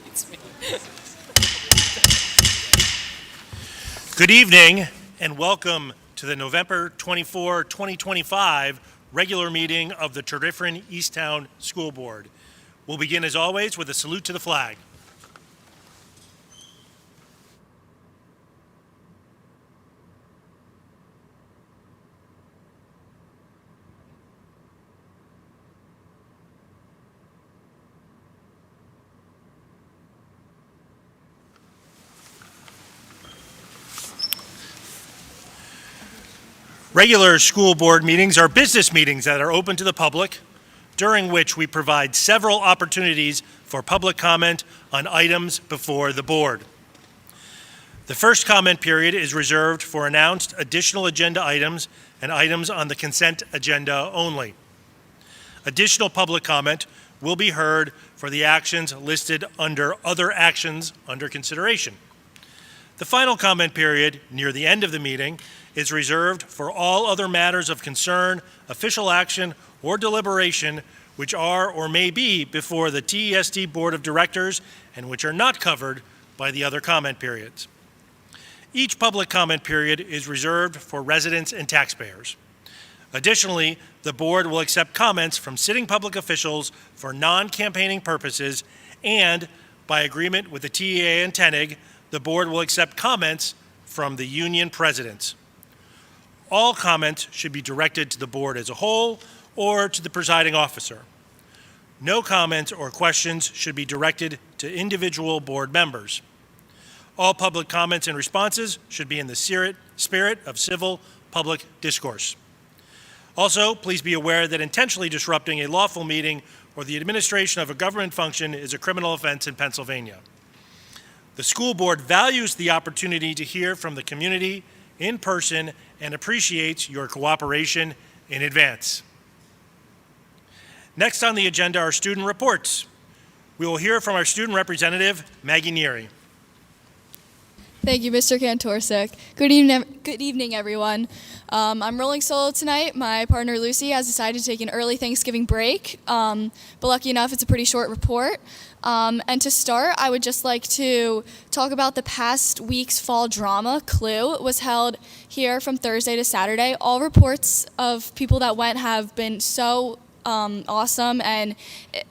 hates me. Good evening and welcome to the November 24, 2025 regular meeting of the Tredyffrin Easttown School Board. We'll begin as always with a salute to the flag. Regular school board meetings are business meetings that are open to the public, during which we provide several opportunities for public comment on items before the board. The first comment period is reserved for announced additional agenda items and items on the consent agenda only. Additional public comment will be heard for the actions listed under other actions under consideration. The final comment period, near the end of the meeting, is reserved for all other matters of concern, official action, or deliberation which are or may be before the TESD Board of Directors and which are not covered by the other comment periods. Each public comment period is reserved for residents and taxpayers. Additionally, the board will accept comments from sitting public officials for non-campaigning purposes, and by agreement with the TEA and TENIG, the board will accept comments from the union presidents. All comments should be directed to the board as a whole or to the presiding officer. No comments or questions should be directed to individual board members. All public comments and responses should be in the spirit of civil public discourse. Also, please be aware that intentionally disrupting a lawful meeting or the administration of a government function is a criminal offense in Pennsylvania. The school board values the opportunity to hear from the community in person and appreciates your cooperation in advance. Next on the agenda are student reports. We will hear from our student representative, Maggie Neary. Thank you, Mr. Kantorczyk. Good evening, everyone. I'm rolling solo tonight. My partner, Lucy, has decided to take an early Thanksgiving break, but lucky enough, it's a pretty short report. And to start, I would just like to talk about the past week's fall drama, Clue. It was held here from Thursday to Saturday. All reports of people that went have been so awesome, and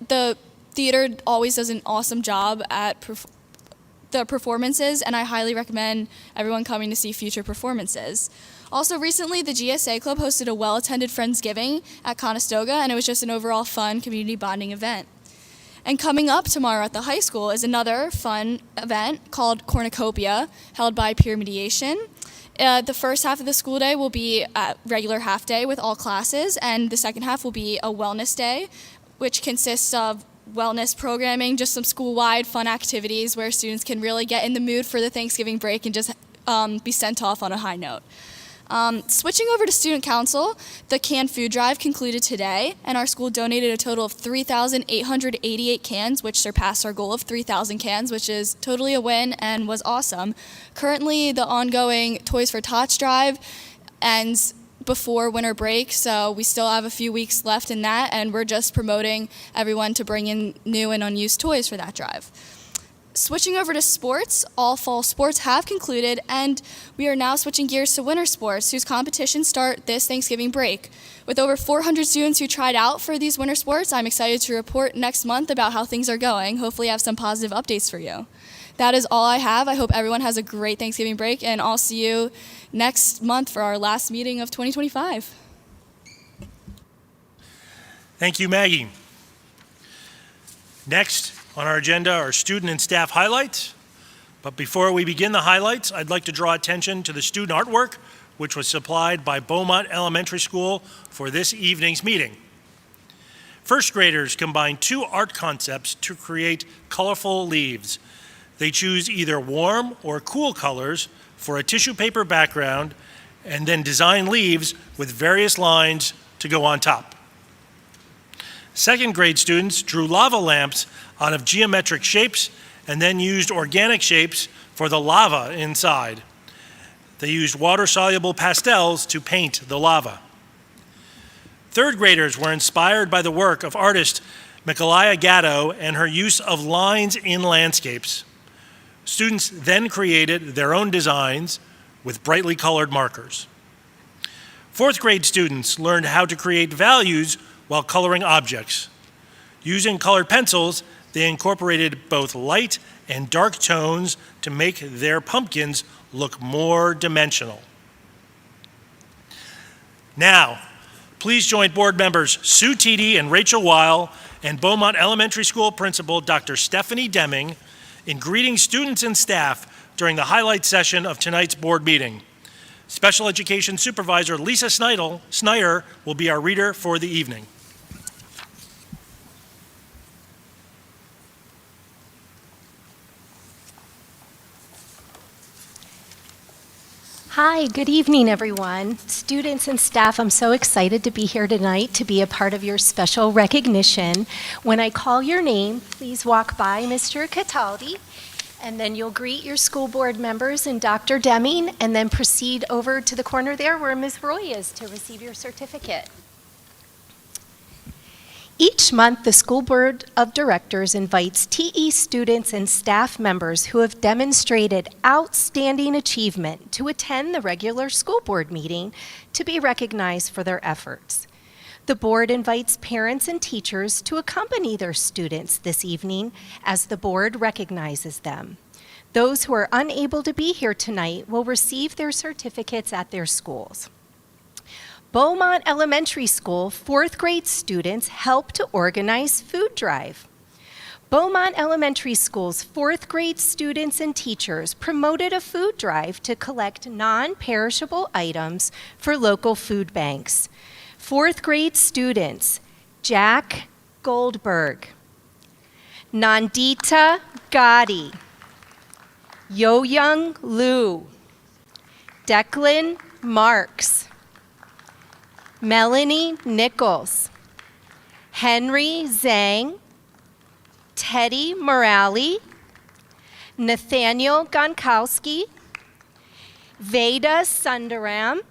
the theater always does an awesome job at the performances, and I highly recommend everyone coming to see future performances. Also, recently, the GSA Club hosted a well-attended Friendsgiving at Conestoga, and it was just an overall fun community bonding event. And coming up tomorrow at the high school is another fun event called Cornucopia, held by Peer Mediation. The first half of the school day will be a regular half day with all classes, and the second half will be a wellness day, which consists of wellness programming, just some school-wide fun activities where students can really get in the mood for the Thanksgiving break and just be sent off on a high note. Switching over to student council, the canned food drive concluded today, and our school donated a total of 3,888 cans, which surpassed our goal of 3,000 cans, which is totally a win and was awesome. Currently, the ongoing Toys for Tots drive ends before winter break, so we still have a few weeks left in that, and we're just promoting everyone to bring in new and unused toys for that drive. Switching over to sports, all fall sports have concluded, and we are now switching gears to winter sports, whose competitions start this Thanksgiving break. With over 400 students who tried out for these winter sports, I'm excited to report next month about how things are going. Hopefully I have some positive updates for you. That is all I have. I hope everyone has a great Thanksgiving break, and I'll see you next month for our last meeting of 2025. Thank you, Maggie. Next on our agenda are student and staff highlights. But before we begin the highlights, I'd like to draw attention to the student artwork, which was supplied by Beaumont Elementary School for this evening's meeting. First graders combine two art concepts to create colorful leaves. They choose either warm or cool colors for a tissue paper background and then design leaves with various lines to go on top. Second grade students drew lava lamps out of geometric shapes and then used organic shapes for the lava inside. They used water-soluble pastels to paint the lava. Third graders were inspired by the work of artist Mikalaya Gatto and her use of lines in landscapes. Students then created their own designs with brightly colored markers. Fourth grade students learned how to create values while coloring objects. Using colored pencils, they incorporated both light and dark tones to make their pumpkins look more dimensional. Now, please join board members Sue Teedy and Rachel Weil and Beaumont Elementary School Principal Dr. Stephanie Deming in greeting students and staff during the highlight session of tonight's board meeting. Special Education Supervisor Lisa Snyder will be our reader for the evening. Hi, good evening, everyone. Students and staff, I'm so excited to be here tonight to be a part of your special recognition. When I call your name, please walk by Mr. Cataldi, and then you'll greet your school board members and Dr. Deming, and then proceed over to the corner there where Ms. Roy is to receive your certificate. Each month, the School Board of Directors invites TE students and staff members who have demonstrated outstanding achievement to attend the regular school board meeting to be recognized for their efforts. The board invites parents and teachers to accompany their students this evening as the board recognizes them. Those who are unable to be here tonight will receive their certificates at their schools. Beaumont Elementary School fourth grade students helped to organize food drive. Beaumont Elementary School's fourth grade students and teachers promoted a food drive to collect non-perishable items for local food banks. Fourth grade students, Jack Goldberg, Nandita Gotti, Yo-Young Liu, Declan Marks, Melanie Nichols, Henry Zhang, Teddy Morali, Nathaniel Gonkowski, Veda Sundaram,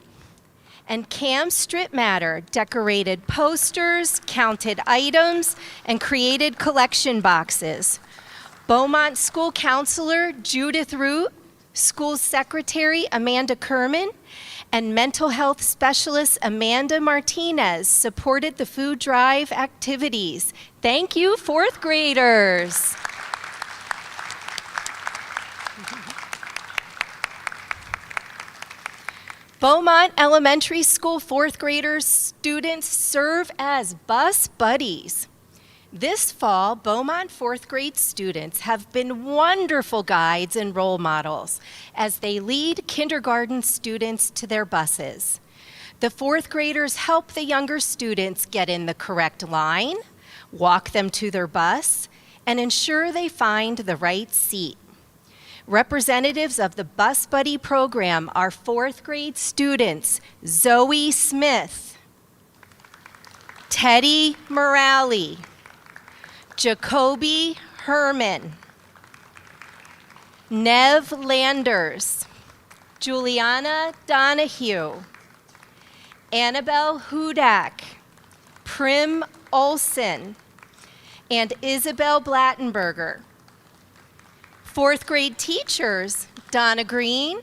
and Cam Strittmatter decorated posters, counted items, and created collection boxes. Beaumont School Counselor Judith Root, School Secretary Amanda Kerman, and Mental Health Specialist Amanda Martinez supported the food drive activities. Thank you, fourth graders. Beaumont Elementary School fourth graders students serve as bus buddies. This fall, Beaumont fourth grade students have been wonderful guides and role models as they lead kindergarten students to their buses. The fourth graders help the younger students get in the correct line, walk them to their bus, and ensure they find the right seat. Representatives of the Bus Buddy program are fourth grade students Zoe Smith, Teddy Morali, Jacoby Herman, Nev Landers, Juliana Donahue, Annabelle Hudak, Prim Olson, and Isabel Blattenberger. Fourth grade teachers, Donna Green,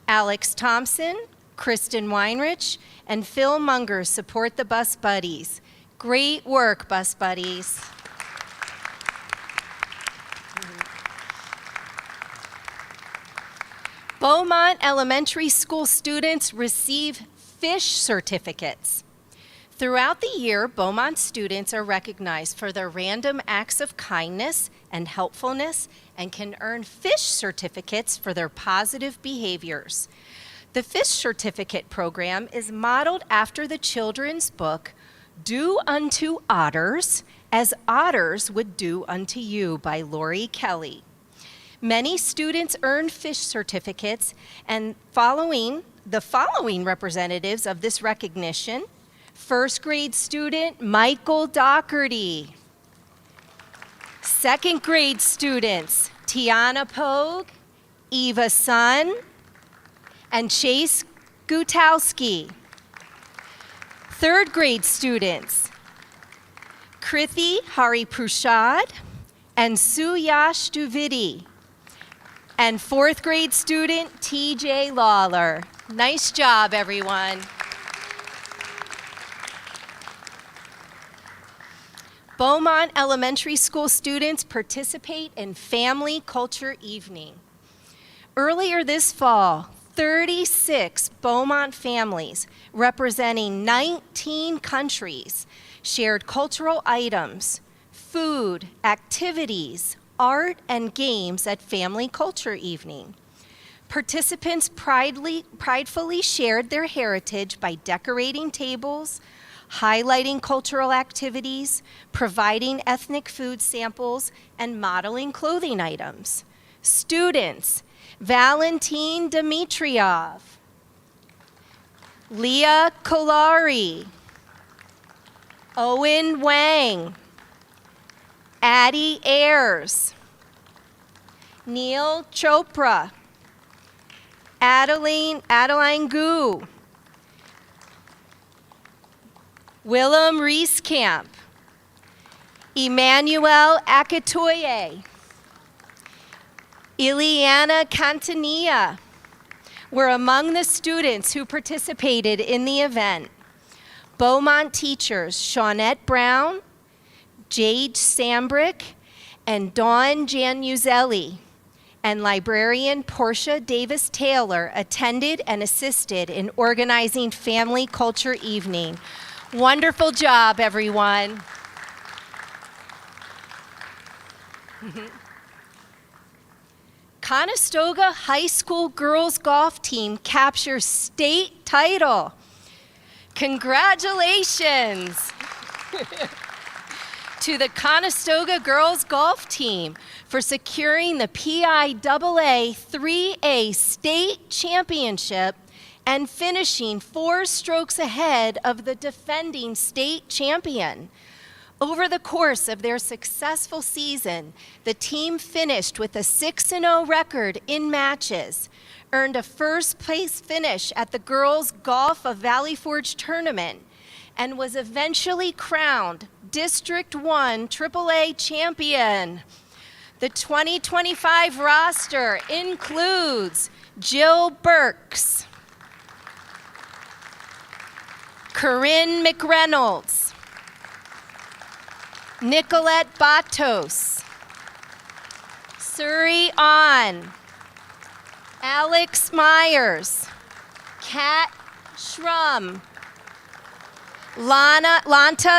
Alex Thompson, Kristen Weinrich, and Phil Munger support the Bus Buddies. Great work, Bus Buddies. Beaumont Elementary School students receive fish certificates. Throughout the year, Beaumont students are recognized for their random acts of kindness and helpfulness and can earn fish certificates for their positive behaviors. The fish certificate program is modeled after the children's book, Do Unto Otters as Otters Would Do Unto You by Lori Kelly. Many students earn fish certificates, and the following representatives of this recognition: first grade student Michael Doherty, second grade students Tiana Pogue, Eva Sun, and Chase Gutowski. Third grade students Krithi Hariprasad and Suyash Duvidi. And fourth grade student TJ Lawler. Nice job, everyone. Beaumont Elementary School students participate in Family Culture Evening. Earlier this fall, 36 Beaumont families representing 19 countries shared cultural items, food, activities, art, and games at Family Culture Evening. Participants pridefully shared their heritage by decorating tables, highlighting cultural activities, providing ethnic food samples, and modeling clothing items. Students, Valentin Dmitriev, Leah Kolari, Owen Wang, Addie Ayers, Neil Chopra, Adeline Gu, Willem Rieskamp, Emmanuel Akatoye, Ileana Cantania were among the students who participated in the event. Beaumont teachers Shawnette Brown, Jade Sambrick, and Dawn Januzelli, and librarian Portia Davis Taylor attended and assisted in organizing Family Culture Evening. Wonderful job, everyone. Conestoga High School girls golf team captures state title. Congratulations to the Conestoga girls golf team for securing the PIAA 3A state championship and finishing 4 strokes ahead of the defending state champion. Over the course of their successful season, the team finished with a 6-0 record in matches, earned a first-place finish at the Girls Golf of Valley Forge tournament, and was eventually crowned District 1 AAA champion. The 2025 roster includes Jill Burks, Corinne McReynolds, Nicolette Batos, Suri An, Alex Myers, Kat Schrum, Lana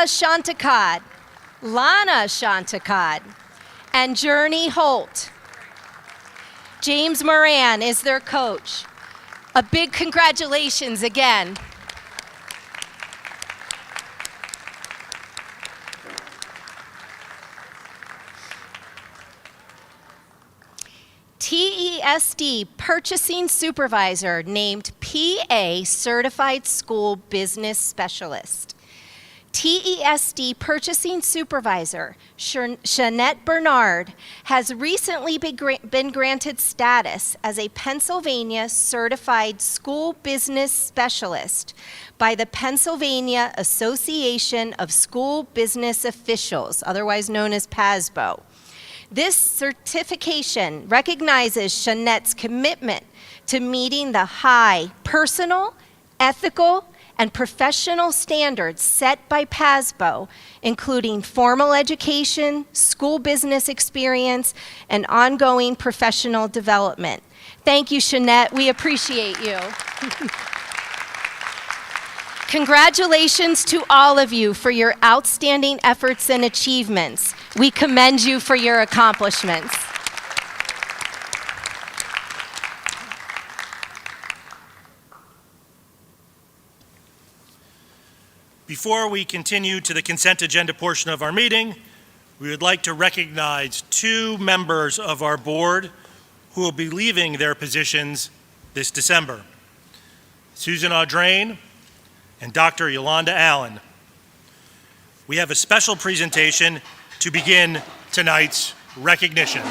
Shantakad, and Journey Holt. James Moran is their coach. A big congratulations again. TESD Purchasing Supervisor named PA Certified School Business Specialist. TESD Purchasing Supervisor Shanette Bernard has recently been granted status as a Pennsylvania Certified School Business Specialist by the Pennsylvania Association of School Business Officials, otherwise known as PASBO. This certification recognizes Shanette's commitment to meeting the high personal, ethical, and professional standards set by PASBO, including formal education, school business experience, and ongoing professional development. Thank you, Shanette. We appreciate you. Congratulations to all of you for your outstanding efforts and achievements. We commend you for your accomplishments. Before we continue to the consent agenda portion of our meeting, we would like to recognize 2 members of our board who will be leaving their positions this December: Susan Audrain and Dr. Yolanda Allen. We have a special presentation to begin tonight's recognition.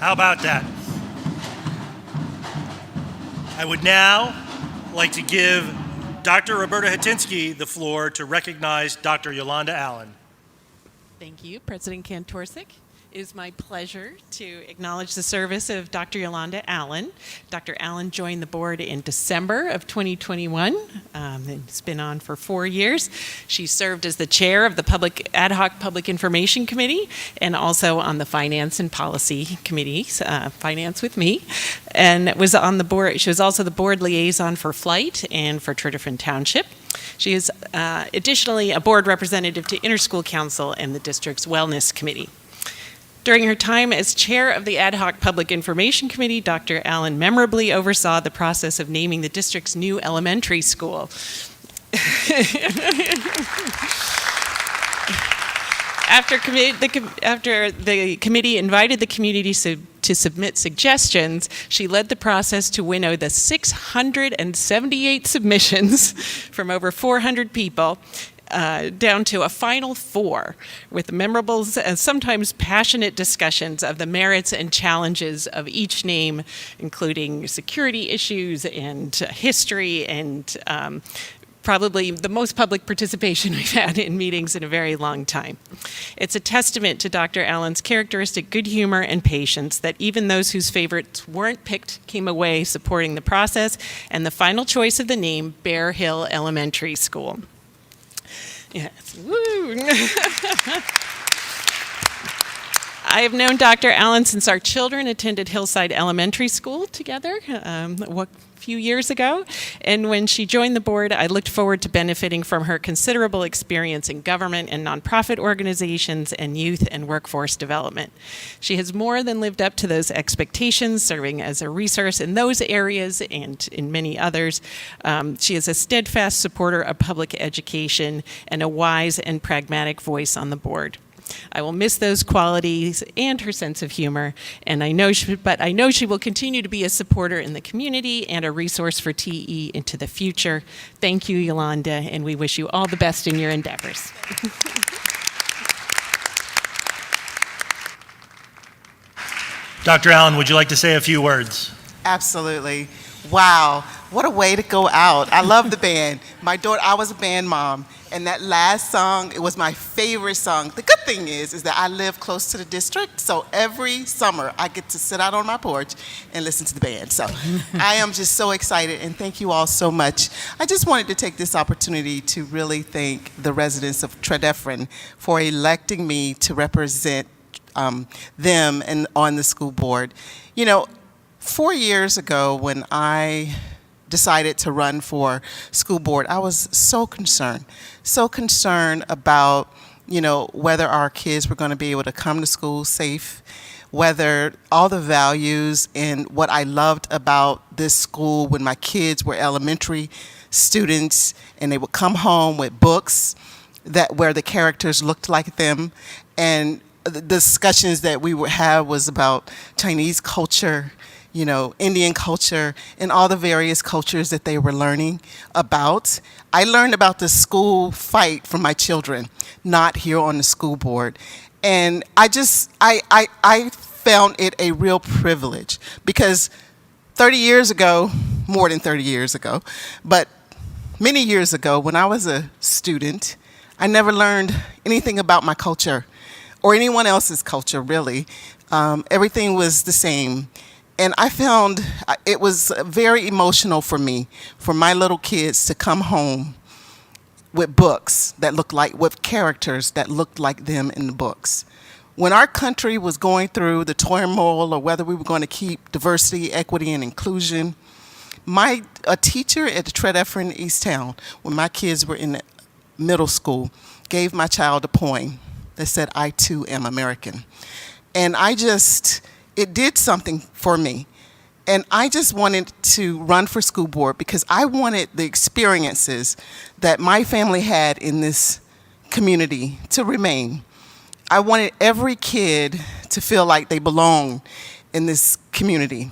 How about that? I would now like to give Dr. Roberta Hatinsky the floor to recognize Dr. Yolanda Allen. Thank you, President Kantorsek. It is my pleasure to acknowledge the service of Dr. Yolanda Allen. Dr. Allen joined the board in December of 2021. It's been on for 4 years. She served as the chair of the Ad Hoc Public Information Committee and also on the Finance and Policy Committees, Finance with me, and was on the board. She was also the board liaison for Flight and for Tredyffrin Township. She is additionally a board representative to Interschool Council and the district's Wellness Committee. During her time as chair of the Ad Hoc Public Information Committee, Dr. Allen memorably oversaw the process of naming the district's new elementary school. After the committee invited the community to submit suggestions, she led the process to winnow the 678 submissions from over 400 people down to a final 4, with memorable and sometimes passionate discussions of the merits and challenges of each name, including security issues and history and probably the most public participation we've had in meetings in a very long time. It's a testament to Dr. Allen's characteristic good humor and patience that even those whose favorites weren't picked came away supporting the process and the final choice of the name, Bear Hill Elementary School. Yes. Woo. I have known Dr. Allen since our children attended Hillside Elementary School together a few years ago. And when she joined the board, I looked forward to benefiting from her considerable experience in government and nonprofit organizations and youth and workforce development. She has more than lived up to those expectations, serving as a resource in those areas and in many others. She is a steadfast supporter of public education and a wise and pragmatic voice on the board. I will miss those qualities and her sense of humor, and I know she will continue to be a supporter in the community and a resource for TE into the future. Thank you, Yolanda, and we wish you all the best in your endeavors. Dr. Allen, would you like to say a few words? Absolutely. Wow, what a way to go out. I love the band. I was a band mom, and that last song, it was my favorite song. The good thing is that I live close to the district, so every summer I get to sit out on my porch and listen to the band. So I am just so excited, and thank you all so much. I just wanted to take this opportunity to really thank the residents of Tredyffrin for electing me to represent them and on the school board. You know, 4 years ago, when I decided to run for school board, I was so concerned about, whether our kids were going to be able to come to school safe, whether all the values and what I loved about this school when my kids were elementary students and they would come home with books where the characters looked like them, and the discussions that we would have was about Chinese culture, Indian culture, and all the various cultures that they were learning about. I learned about the school fight from my children, not here on the school board. And I found it a real privilege because 30 years ago, more than 30 years ago, but many years ago when I was a student, I never learned anything about my culture or anyone else's culture, really. Everything was the same. And I found it was very emotional for me, for my little kids to come home with books that looked like, with characters that looked like them in the books. When our country was going through the turmoil or whether we were going to keep diversity, equity, and inclusion, a teacher at the Tredyffrin East Town, when my kids were in middle school, gave my child a poem that said, "I too am American." And it did something for me. And I just wanted to run for school board because I wanted the experiences that my family had in this community to remain. I wanted every kid to feel like they belong in this community.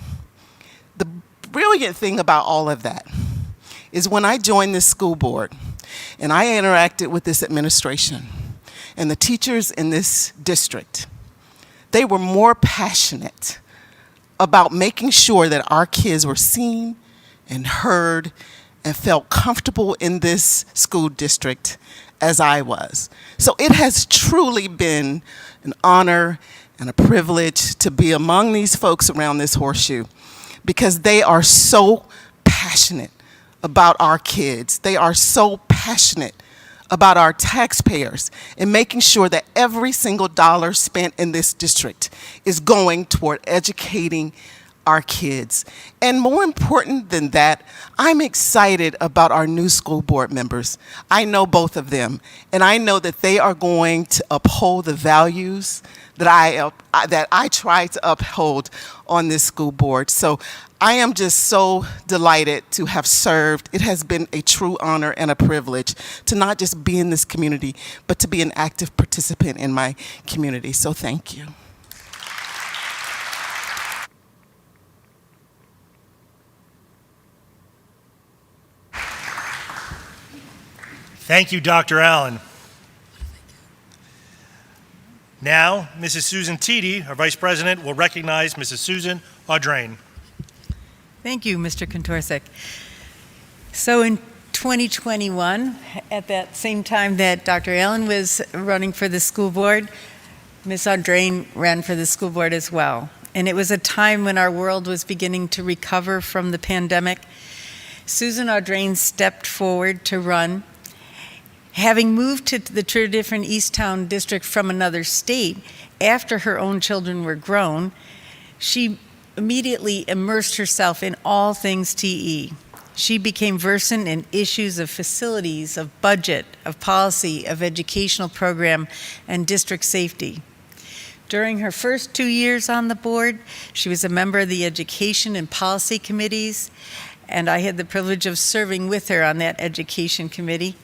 The brilliant thing about all of that is when I joined this school board and I interacted with this administration and the teachers in this district, they were more passionate about making sure that our kids were seen and heard and felt comfortable in this school district as I was. So it has truly been an honor and a privilege to be among these folks around this horseshoe, because they are so passionate about our kids. They are so passionate about our taxpayers and making sure that every single dollar spent in this district is going toward educating our kids. And more important than that, I'm excited about our new school board members. I know both of them, and I know that they are going to uphold the values that I try to uphold on this school board. So I am just so delighted to have served. It has been a true honor and a privilege to not just be in this community, but to be an active participant in my community. So thank you. Thank you, Dr. Allen. Now, Mrs. Susan Teedy, our Vice President, will recognize Mrs. Susan Audrain. Thank you, Mr. Kontorsek. So in 2021, at that same time that Dr. Allen was running for the school board, Ms. Audrain ran for the school board as well. And it was a time when our world was beginning to recover from the pandemic. Susan Audrain stepped forward to run. Having moved to the different Easttown district from another state after her own children were grown, she immediately immersed herself in all things TE. She became versant in issues of facilities, of budget, of policy, of educational program, and district safety. During her first 2 years on the board, she was a member of the Education and Policy Committees, and I had the privilege of serving with her on that Education Committee.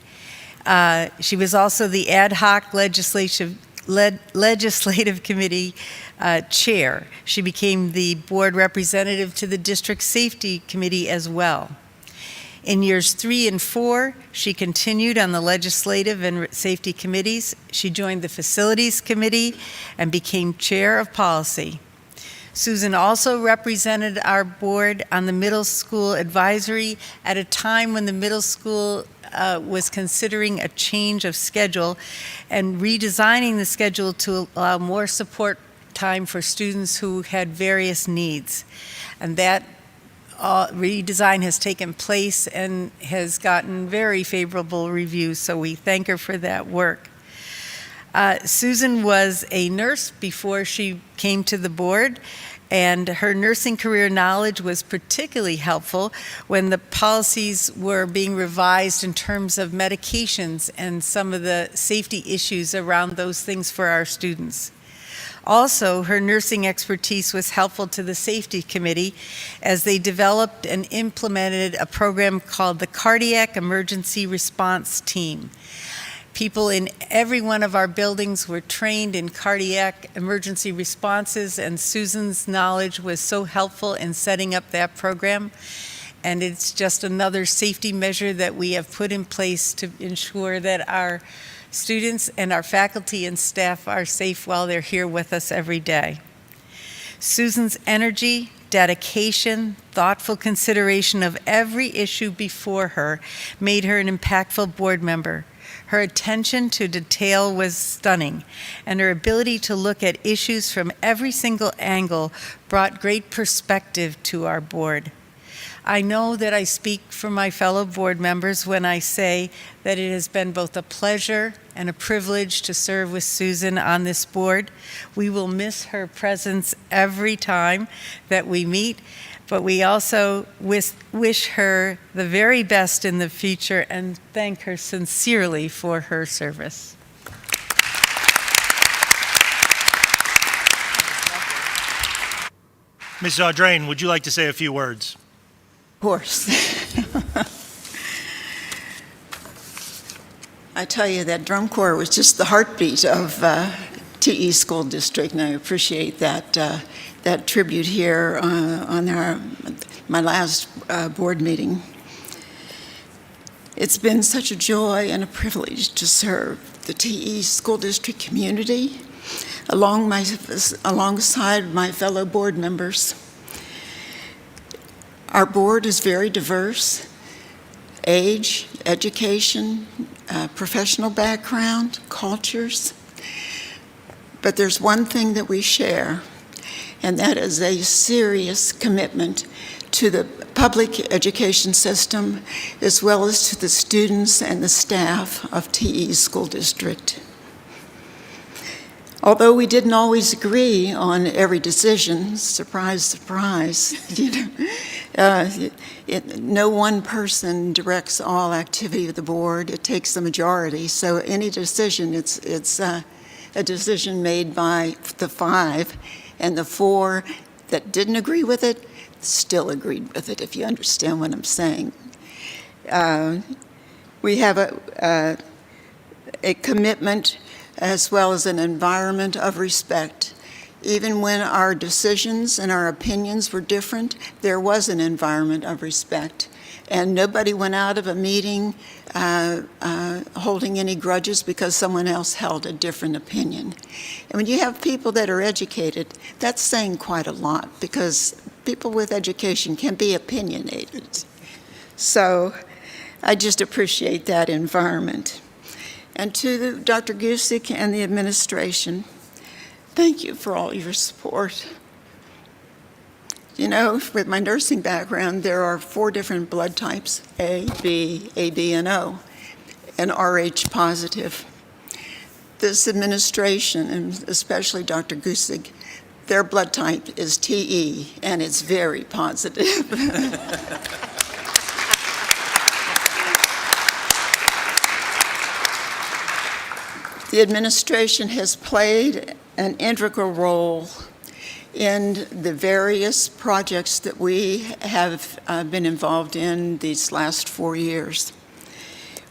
She was also the ad hoc legislative committee chair. She became the board representative to the district safety committee as well. In years 3 and 4, she continued on the legislative and safety committees. She joined the facilities committee and became chair of policy. Susan also represented our board on the middle school advisory at a time when the middle school was considering a change of schedule and redesigning the schedule to allow more support time for students who had various needs. And that redesign has taken place and has gotten very favorable reviews, so we thank her for that work. Susan was a nurse before she came to the board, and her nursing career knowledge was particularly helpful when the policies were being revised in terms of medications and some of the safety issues around those things for our students. Also, her nursing expertise was helpful to the safety committee as they developed and implemented a program called the Cardiac Emergency Response Team. People in every one of our buildings were trained in cardiac emergency responses, and Susan's knowledge was so helpful in setting up that program. And it's just another safety measure that we have put in place to ensure that our students and our faculty and staff are safe while they're here with us every day. Susan's energy, dedication, thoughtful consideration of every issue before her made her an impactful board member. Her attention to detail was stunning, and her ability to look at issues from every single angle brought great perspective to our board. I know that I speak for my fellow board members when I say that it has been both a pleasure and a privilege to serve with Susan on this board. We will miss her presence every time that we meet, but we also wish her the very best in the future and thank her sincerely for her service. Ms. Audrain, would you like to say a few words? Of course. I tell you, that drum corps was just the heartbeat of TE School District, and I appreciate that tribute here on my last board meeting. It's been such a joy and a privilege to serve the TE School District community alongside my fellow board members. Our board is very diverse: age, education, professional background, cultures. But there's one thing that we share, and that is a serious commitment to the public education system, as well as to the students and the staff of TE School District. Although we didn't always agree on every decision, surprise, surprise, no one person directs all activity of the board. It takes the majority. So any decision, it's a decision made by the 5, and the 4 that didn't agree with it still agreed with it, if you understand what I'm saying. We have a commitment as well as an environment of respect. Even when our decisions and our opinions were different, there was an environment of respect. And nobody went out of a meeting holding any grudges because someone else held a different opinion. And when you have people that are educated, that's saying quite a lot, because people with education can be opinionated. So I just appreciate that environment. And to Dr. Gusick and the administration, thank you for all your support. You know, with my nursing background, there are 4 different blood types: A, B, AB, and O, and RH positive. This administration, and especially Dr. Gusick, their blood type is TE, and it's very positive. The administration has played an integral role in the various projects that we have been involved in these last 4 years.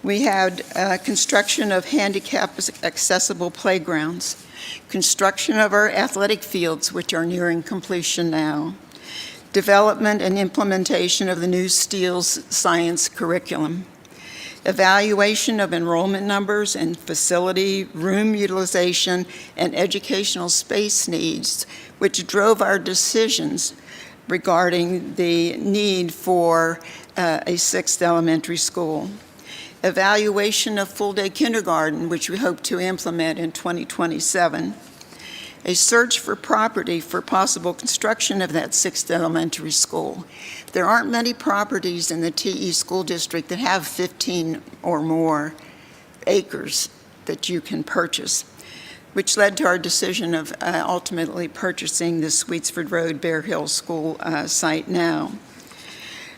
We had construction of handicap-accessible playgrounds, construction of our athletic fields, which are nearing completion now, development and implementation of the new STEELS science curriculum, evaluation of enrollment numbers and facility, room utilization, and educational space needs, which drove our decisions regarding the need for a 6th elementary school. Evaluation of full-day kindergarten, which we hope to implement in 2027. A search for property for possible construction of that 6th elementary school. There aren't many properties in the TE School District that have 15 or more acres that you can purchase, which led to our decision of ultimately purchasing the Sweetsford Road Bear Hill School site now.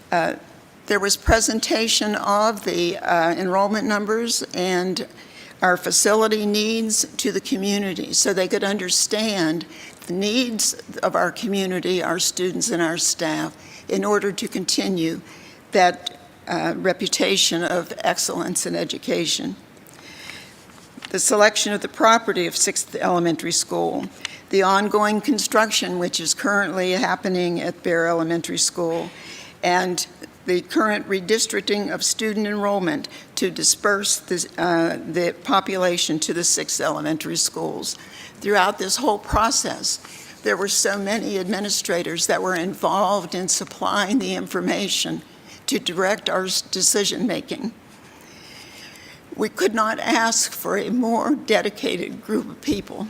There was presentation of the enrollment numbers and our facility needs to the community so they could understand the needs of our community, our students and our staff, in order to continue that reputation of excellence in education. The selection of the property of 6th Elementary School, the ongoing construction which is currently happening at Bear Elementary School, and the current redistricting of student enrollment to disperse the population to the 6 elementary schools. Throughout this whole process, there were so many administrators that were involved in supplying the information to direct our decision-making. We could not ask for a more dedicated group of people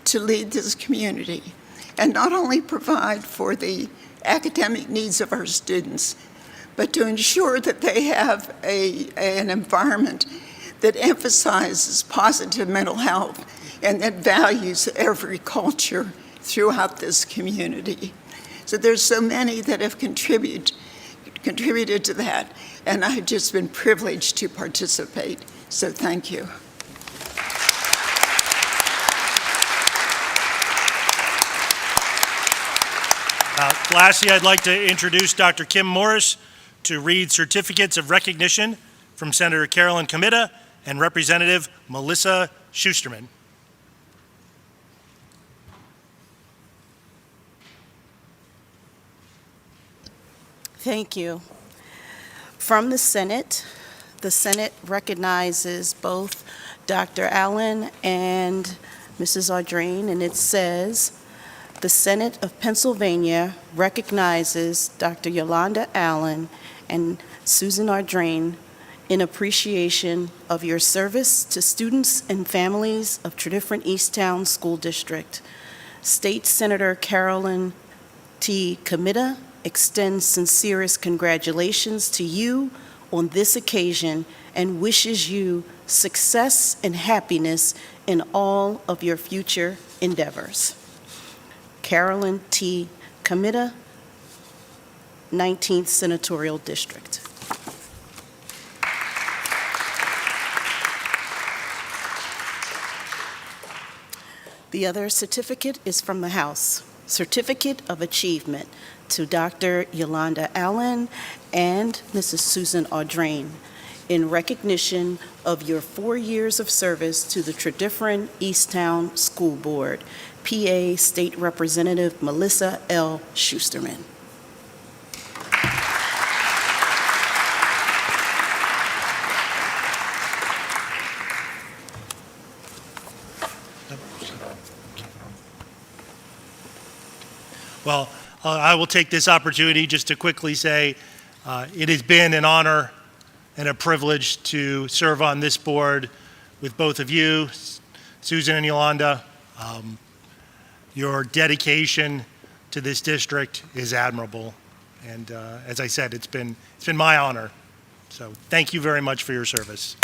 to lead this community and not only provide for the academic needs of our students, but to ensure that they have an environment that emphasizes positive mental health and that values every culture throughout this community. So there's so many that have contributed to that, and I've just been privileged to participate. So thank you. Lastly, I'd like to introduce Dr. Kim Morris to read certificates of recognition from Senator Carolyn Comita and Representative Melissa Schusterman. Thank you. From the Senate recognizes both Dr. Allen and Mrs. Audrain, and it says, The Senate of Pennsylvania recognizes Dr. Yolanda Allen and Susan Ardrain in appreciation of your service to students and families of Tredyffrin Easttown School District. State Senator Carolyn T. Comita extends sincerest congratulations to you on this occasion and wishes you success and happiness in all of your future endeavors. Carolyn T. Comita, 19th Senatorial District. The other certificate is from the House. Certificate of Achievement to Dr. Yolanda Allen and Mrs. Susan Ardrain in recognition of your 4 years of service to the Tredyffrin Easttown School Board. PA State Representative Melissa L. Schusterman. Well, I will take this opportunity just to quickly say it has been an honor and a privilege to serve on this board with both of you, Susan and Yolanda. Your dedication to this district is admirable, and as I said, it's been my honor. So thank you very much for your service.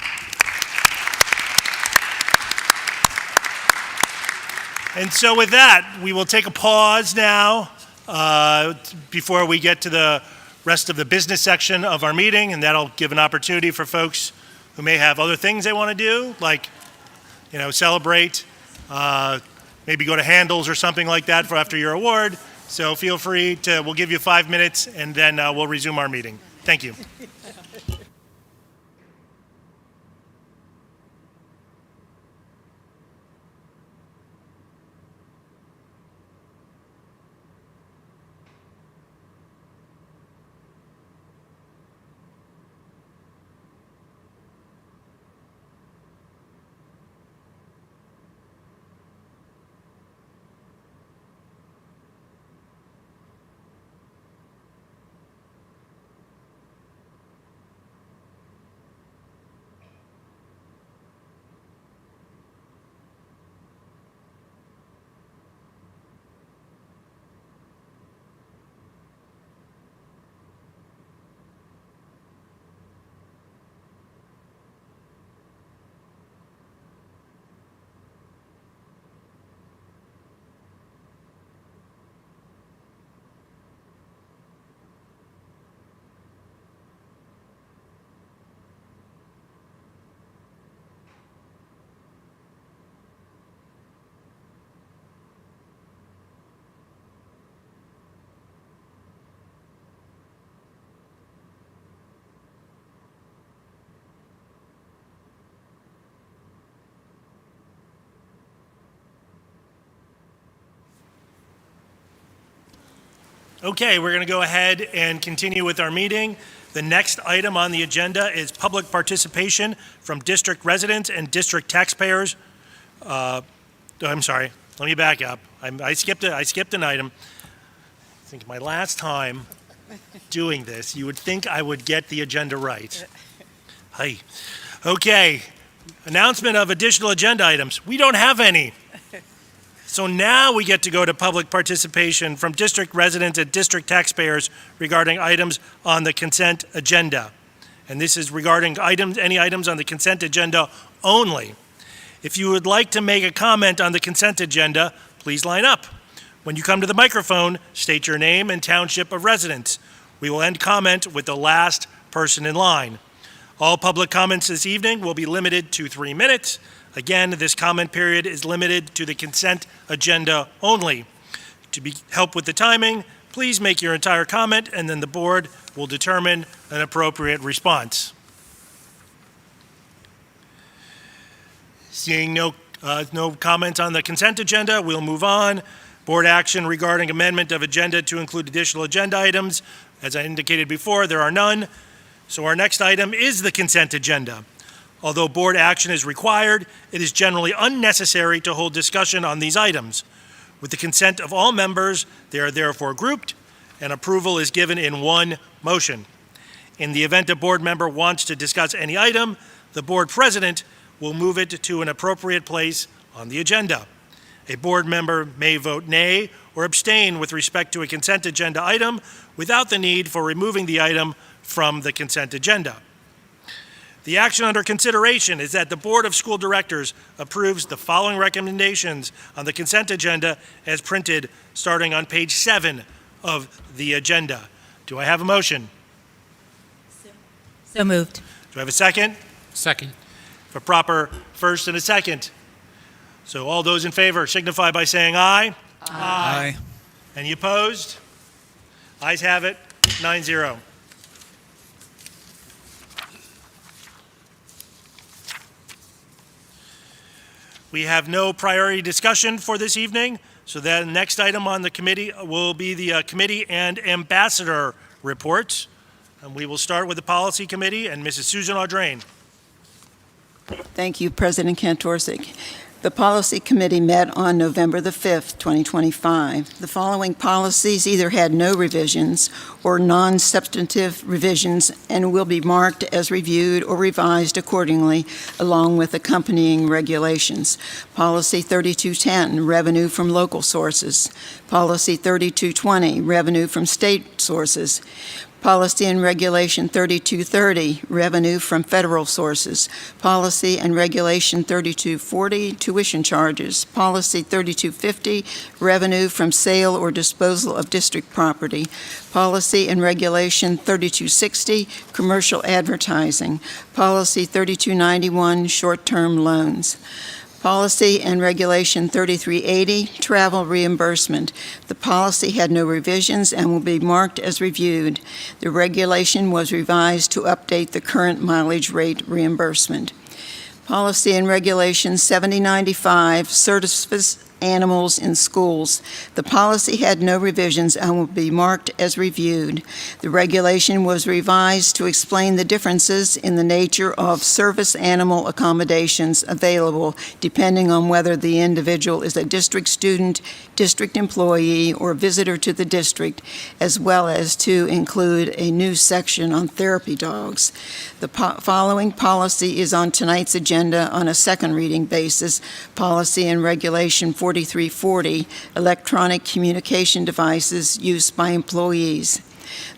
And so with that, we will take a pause now before we get to the rest of the business section of our meeting, and that'll give an opportunity for folks who may have other things they want to do, like, celebrate, maybe go to Handel's or something like that for after your award. So feel free to, we'll give you 5 minutes, and then we'll resume our meeting. Thank you. Okay, we're going to go ahead and continue with our meeting. The next item on the agenda is public participation from district residents and district taxpayers. I'm sorry, let me back up. I skipped an item. I think my last time doing this, you would think I would get the agenda right. Hi. Okay, announcement of additional agenda items. We don't have any. So now we get to go to public participation from district residents and district taxpayers regarding items on the consent agenda. And this is regarding any items on the consent agenda only. If you would like to make a comment on the consent agenda, please line up. When you come to the microphone, state your name and township of residence. We will end comment with the last person in line. All public comments this evening will be limited to 3 minutes. Again, this comment period is limited to the consent agenda only. To help with the timing, please make your entire comment, and then the board will determine an appropriate response. Seeing no comments on the consent agenda, we'll move on. Board action regarding amendment of agenda to include additional agenda items. As I indicated before, there are none. So our next item is the consent agenda. Although board action is required, it is generally unnecessary to hold discussion on these items. With the consent of all members, they are therefore grouped, and approval is given in one motion. In the event a board member wants to discuss any item, the board president will move it to an appropriate place on the agenda. A board member may vote nay or abstain with respect to a consent agenda item without the need for removing the item from the consent agenda. The action under consideration is that the Board of School Directors approves the following recommendations on the consent agenda as printed starting on page 7 of the agenda. Do I have a motion? So moved. Do I have a second? Second. For proper first and a second. So all those in favor signify by saying aye. Aye. Any opposed? Ayes have it, 9-0. We have no priority discussion for this evening, so the next item on the committee will be the committee and ambassador reports. And we will start with the policy committee and Mrs. Susan Audrain. Thank you, President Kantorsek. The Policy Committee met on November the 5th, 2025. The following policies either had no revisions or non-substantive revisions and will be marked as reviewed or revised accordingly, along with accompanying regulations. Policy 3210, Revenue from Local Sources. Policy 3220, Revenue from State Sources. Policy and Regulation 3230, Revenue from Federal Sources. Policy and Regulation 3240, Tuition Charges. Policy 3250, Revenue from Sale or Disposal of District Property. Policy and Regulation 3260, Commercial Advertising. Policy 3291, Short-Term Loans. Policy and Regulation 3380, Travel Reimbursement. The policy had no revisions and will be marked as reviewed. The regulation was revised to update the current mileage rate reimbursement. Policy and Regulation 7095, Service Animals in Schools. The policy had no revisions and will be marked as reviewed. The regulation was revised to explain the differences in the nature of service animal accommodations available depending on whether the individual is a district student, district employee, or visitor to the district, as well as to include a new section on therapy dogs. The following policy is on tonight's agenda on a second reading basis. Policy and Regulation 4340, Electronic Communication Devices Used by Employees.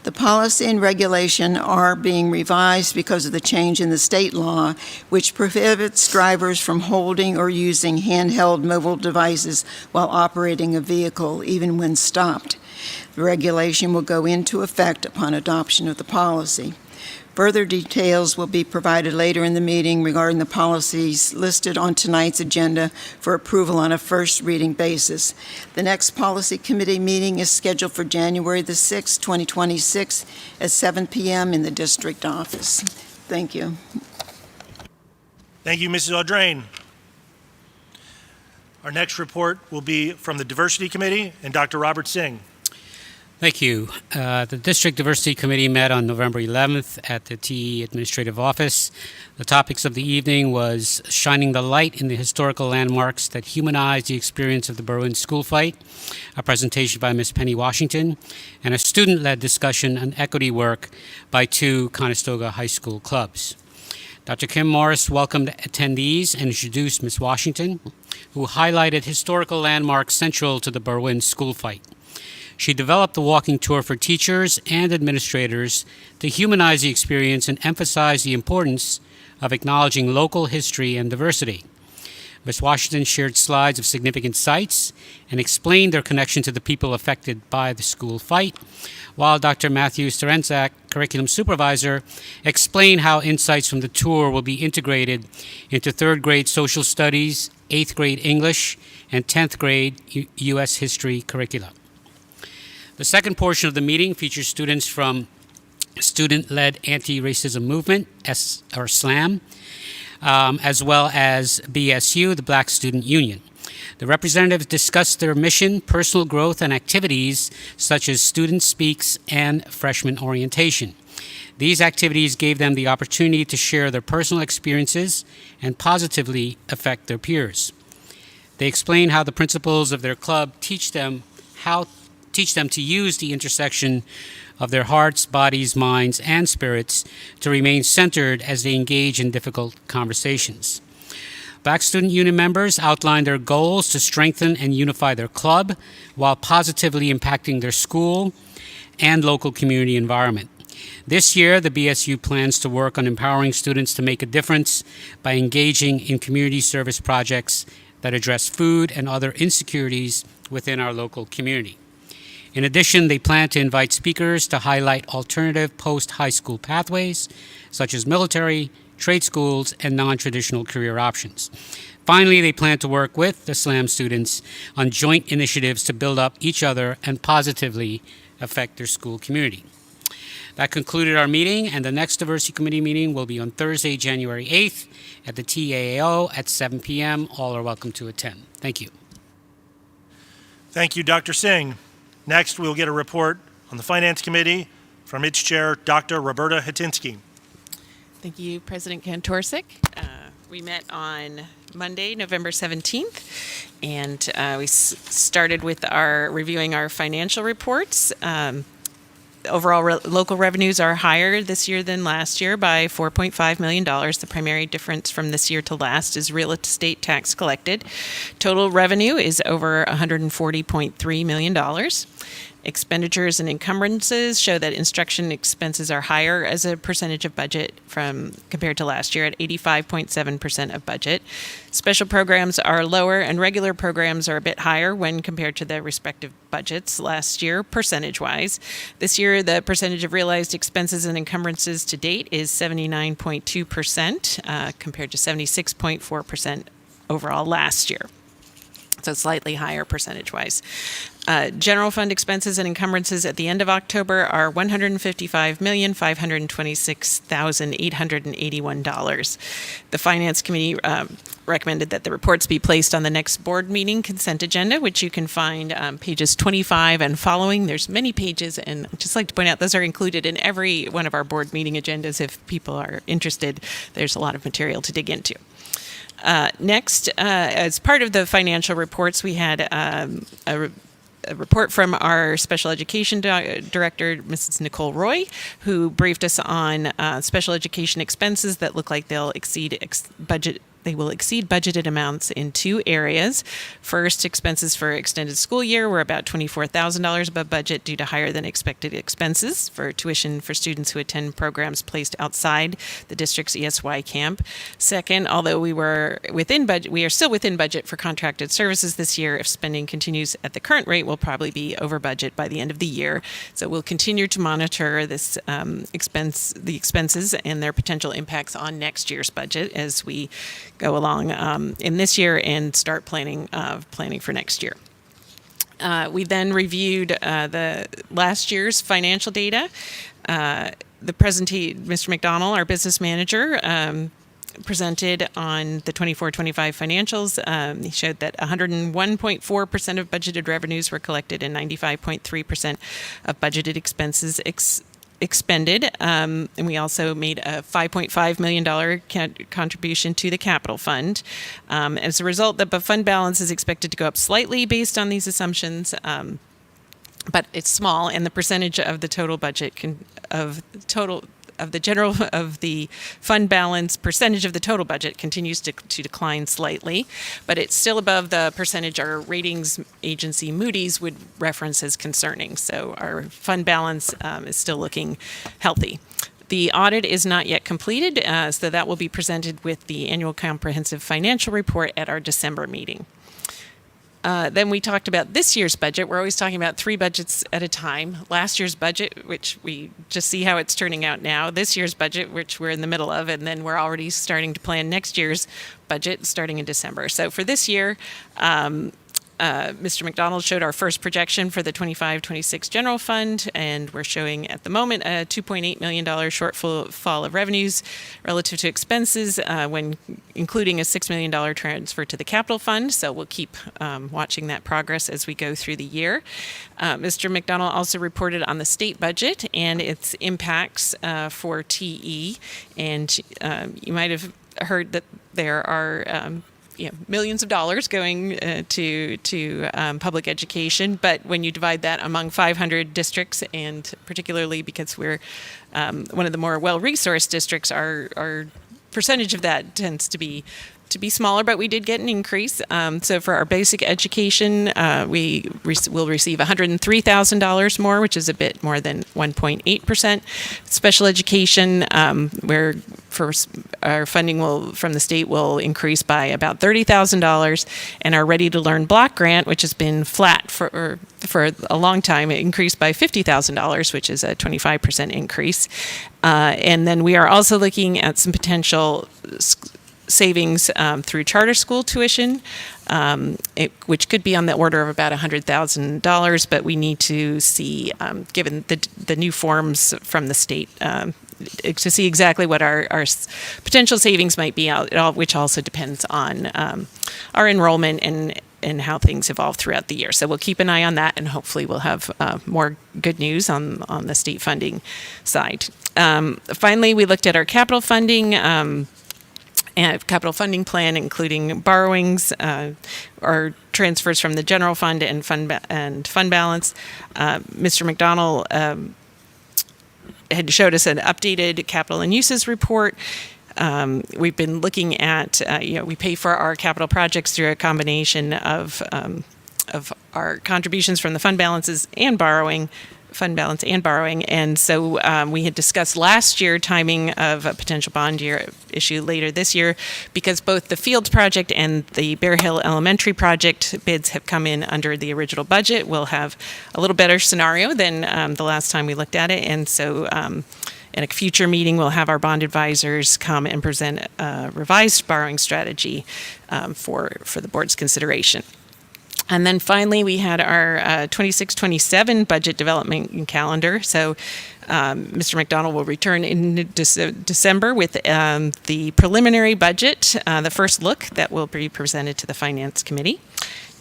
The policy and regulation are being revised because of the change in the state law, which prohibits drivers from holding or using handheld mobile devices while operating a vehicle, even when stopped. The regulation will go into effect upon adoption of the policy. Further details will be provided later in the meeting regarding the policies listed on tonight's agenda for approval on a first reading basis. The next Policy Committee meeting is scheduled for January the 6th, 2026 at 7 p.m. in the district office. Thank you. Thank you, Mrs. Audrain. Our next report will be from the Diversity Committee and Dr. Robert Singh. Thank you. The District Diversity Committee met on November 11th at the TE Administrative Office. The topics of the evening was shining the light in the historical landmarks that humanize the experience of the Berwyn school fight, a presentation by Ms. Penny Washington, and a student-led discussion on equity work by two Conestoga High School clubs. Dr. Kim Morris welcomed attendees and introduced Ms. Washington, who highlighted historical landmarks central to the Berwyn school fight. She developed the walking tour for teachers and administrators to humanize the experience and emphasize the importance of acknowledging local history and diversity. Ms. Washington shared slides of significant sites and explained their connection to the people affected by the school fight, while Dr. Matthew Starenzak, curriculum supervisor, explained how insights from the tour will be integrated into third grade social studies, 8th grade English, and 10th grade U.S. history curricula. The second portion of the meeting features students from Student-Led Anti-Racism Movement, SLAM, as well as BSU, the Black Student Union. The representatives discussed their mission, personal growth, and activities such as Student Speaks and Freshman Orientation. These activities gave them the opportunity to share their personal experiences and positively affect their peers. They explain how the principals of their club teach them to use the intersection of their hearts, bodies, minds, and spirits to remain centered as they engage in difficult conversations. Black Student Union members outlined their goals to strengthen and unify their club while positively impacting their school and local community environment. This year, the BSU plans to work on empowering students to make a difference by engaging in community service projects that address food and other insecurities within our local community. In addition, they plan to invite speakers to highlight alternative post-high school pathways, such as military, trade schools, and non-traditional career options. Finally, they plan to work with the SLAM students on joint initiatives to build up each other and positively affect their school community. That concluded our meeting, and the next Diversity Committee meeting will be on Thursday, January 8th at the TAAO at 7 p.m. All are welcome to attend. Thank you. Thank you, Dr. Singh. Next, we'll get a report on the Finance Committee from its chair, Dr. Roberta Hatinsky. Thank you, President Kantorsek. We met on Monday, November 17th, and we started with reviewing our financial reports. Overall, local revenues are higher this year than last year by $4.5 million. The primary difference from this year to last is real estate tax collected. Total revenue is over $140.3 million. Expenditures and encumbrances show that instruction expenses are higher as a percentage of budget compared to last year at 85.7% of budget. Special programs are lower and regular programs are a bit higher when compared to the respective budgets last year, percentage-wise. This year, the percentage of realized expenses and encumbrances to date is 79.2% compared to 76.4% overall last year. So slightly higher percentage-wise. General fund expenses and encumbrances at the end of October are $155,526,881. The Finance Committee recommended that the reports be placed on the next board meeting consent agenda, which you can find pages 25 and following. There's many pages, and I'd just like to point out those are included in every one of our board meeting agendas. If people are interested, there's a lot of material to dig into. Next, as part of the financial reports, we had a report from our special education director, Mrs. Nicole Roy, who briefed us on special education expenses that look like they'll exceed budget. They will exceed budgeted amounts in two areas. First, expenses for extended school year were about $24,000 above budget due to higher than expected expenses for tuition for students who attend programs placed outside the district's ESY camp. Second, although we are still within budget for contracted services this year. If spending continues at the current rate, we'll probably be over budget by the end of the year. So we'll continue to monitor this the expenses and their potential impacts on next year's budget as we go along in this year and start planning for next year. We then reviewed the last year's financial data. Mr. McDonald, our business manager, presented on the 24-25 financials. He showed that 101.4% of budgeted revenues were collected and 95.3% of budgeted expenses expended, and we also made a $5.5 million contribution to the capital fund. As a result, the fund balance is expected to go up slightly based on these assumptions, but it's small, and the percentage of the total budget of the fund balance percentage of the total budget continues to decline slightly, but it's still above the percentage our ratings agency Moody's would reference as concerning. So our fund balance is still looking healthy. The audit is not yet completed, so that will be presented with the annual comprehensive financial report at our December meeting. Then we talked about this year's budget. We're always talking about 3 budgets at a time. Last year's budget, which we just see how it's turning out now. This year's budget, which we're in the middle of, and then we're already starting to plan next year's budget starting in December. So for this year, Mr. McDonald showed our first projection for the 25-26 general fund, and we're showing at the moment a $2.8 million shortfall of revenues relative to expenses when including a $6 million transfer to the capital fund. So we'll keep watching that progress as we go through the year. Mr. McDonald also reported on the state budget and its impacts for TE, and you might have heard that there are millions of dollars going to public education. But when you divide that among 500 districts, and particularly because we're one of the more well-resourced districts, our percentage of that tends to be smaller, but we did get an increase. So for our basic education, we will receive $103,000 more, which is a bit more than 1.8%. Special education, where our funding from the state will increase by about $30,000, and our Ready to Learn block grant, which has been flat for a long time, it increased by $50,000, which is a 25% increase. And then we are also looking at some potential savings through charter school tuition, which could be on the order of about $100,000, but we need to see, given the new forms from the state, to see exactly what our potential savings might be, which also depends on our enrollment and how things evolve throughout the year. So we'll keep an eye on that, and hopefully we'll have more good news on the state funding side. Finally, we looked at our capital funding. And capital funding plan, including borrowings or transfers from the general fund and fund balance. Mr. McDonald had showed us an updated capital and uses report. We've been looking at, we pay for our capital projects through a combination of our contributions from the fund balance and borrowing. And so we had discussed last year timing of a potential bond year issue later this year, because both the Fields project and the Bear Hill Elementary project bids have come in under the original budget. We'll have a little better scenario than the last time we looked at it. And so in a future meeting, we'll have our bond advisors come and present a revised borrowing strategy for the board's consideration. And then finally, we had our 26-27 budget development calendar. So Mr. McDonald will return in December with the preliminary budget, the first look that will be presented to the Finance Committee.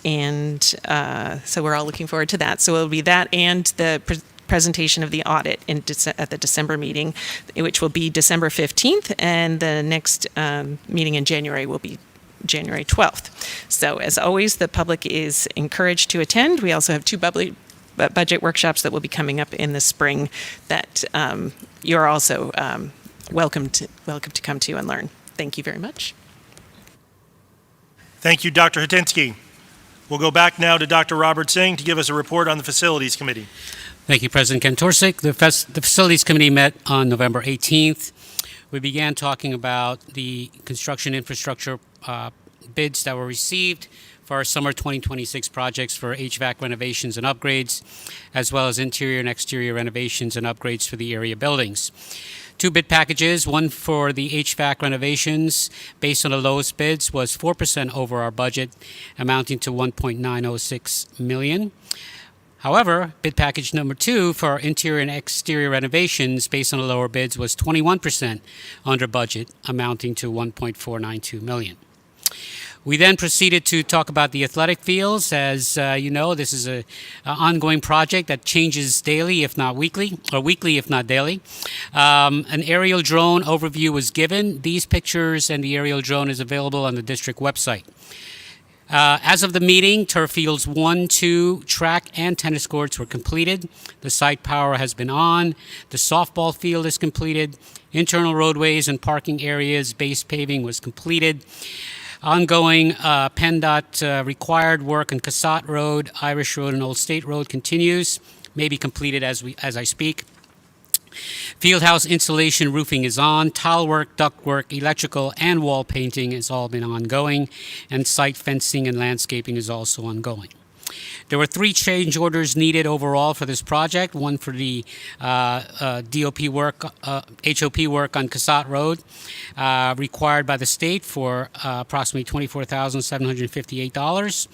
And so we're all looking forward to that. So it'll be that and the presentation of the audit at the December meeting, which will be December 15th. And the next meeting in January will be January 12th. So as always, the public is encouraged to attend. We also have two budget workshops that will be coming up in the spring that you're also welcome to come to and learn. Thank you very much. Thank you, Dr. Hatinsky. We'll go back now to Dr. Robert Singh to give us a report on the Facilities Committee. Thank you, President Kantorsek. The Facilities Committee met on November 18th. We began talking about the construction infrastructure bids that were received for our summer 2026 projects for HVAC renovations and upgrades, as well as interior and exterior renovations and upgrades for the area buildings. Two bid packages, one for the HVAC renovations based on the lowest bids was 4% over our budget, amounting to $1.906 million. However, bid package number 2 for our interior and exterior renovations based on the lower bids was 21% under budget, amounting to $1.492 million. We then proceeded to talk about the athletic fields. As you know, this is an ongoing project that changes daily, if not weekly, or weekly, if not daily. An aerial drone overview was given. These pictures and the aerial drone is available on the district website. As of the meeting, turf fields 1, 2, track and tennis courts were completed. The site power has been on. The softball field is completed. Internal roadways and parking areas, base paving was completed. Ongoing PennDOT required work on Cassatt Road, Irish Road, and Old State Road continues, may be completed as I speak. Fieldhouse installation roofing is on. Tile work, duct work, electrical, and wall painting has all been ongoing, and site fencing and landscaping is also ongoing. There were 3 change orders needed overall for this project. One for the DOP work, HOP work on Cassatt Road, required by the state for approximately $24,758.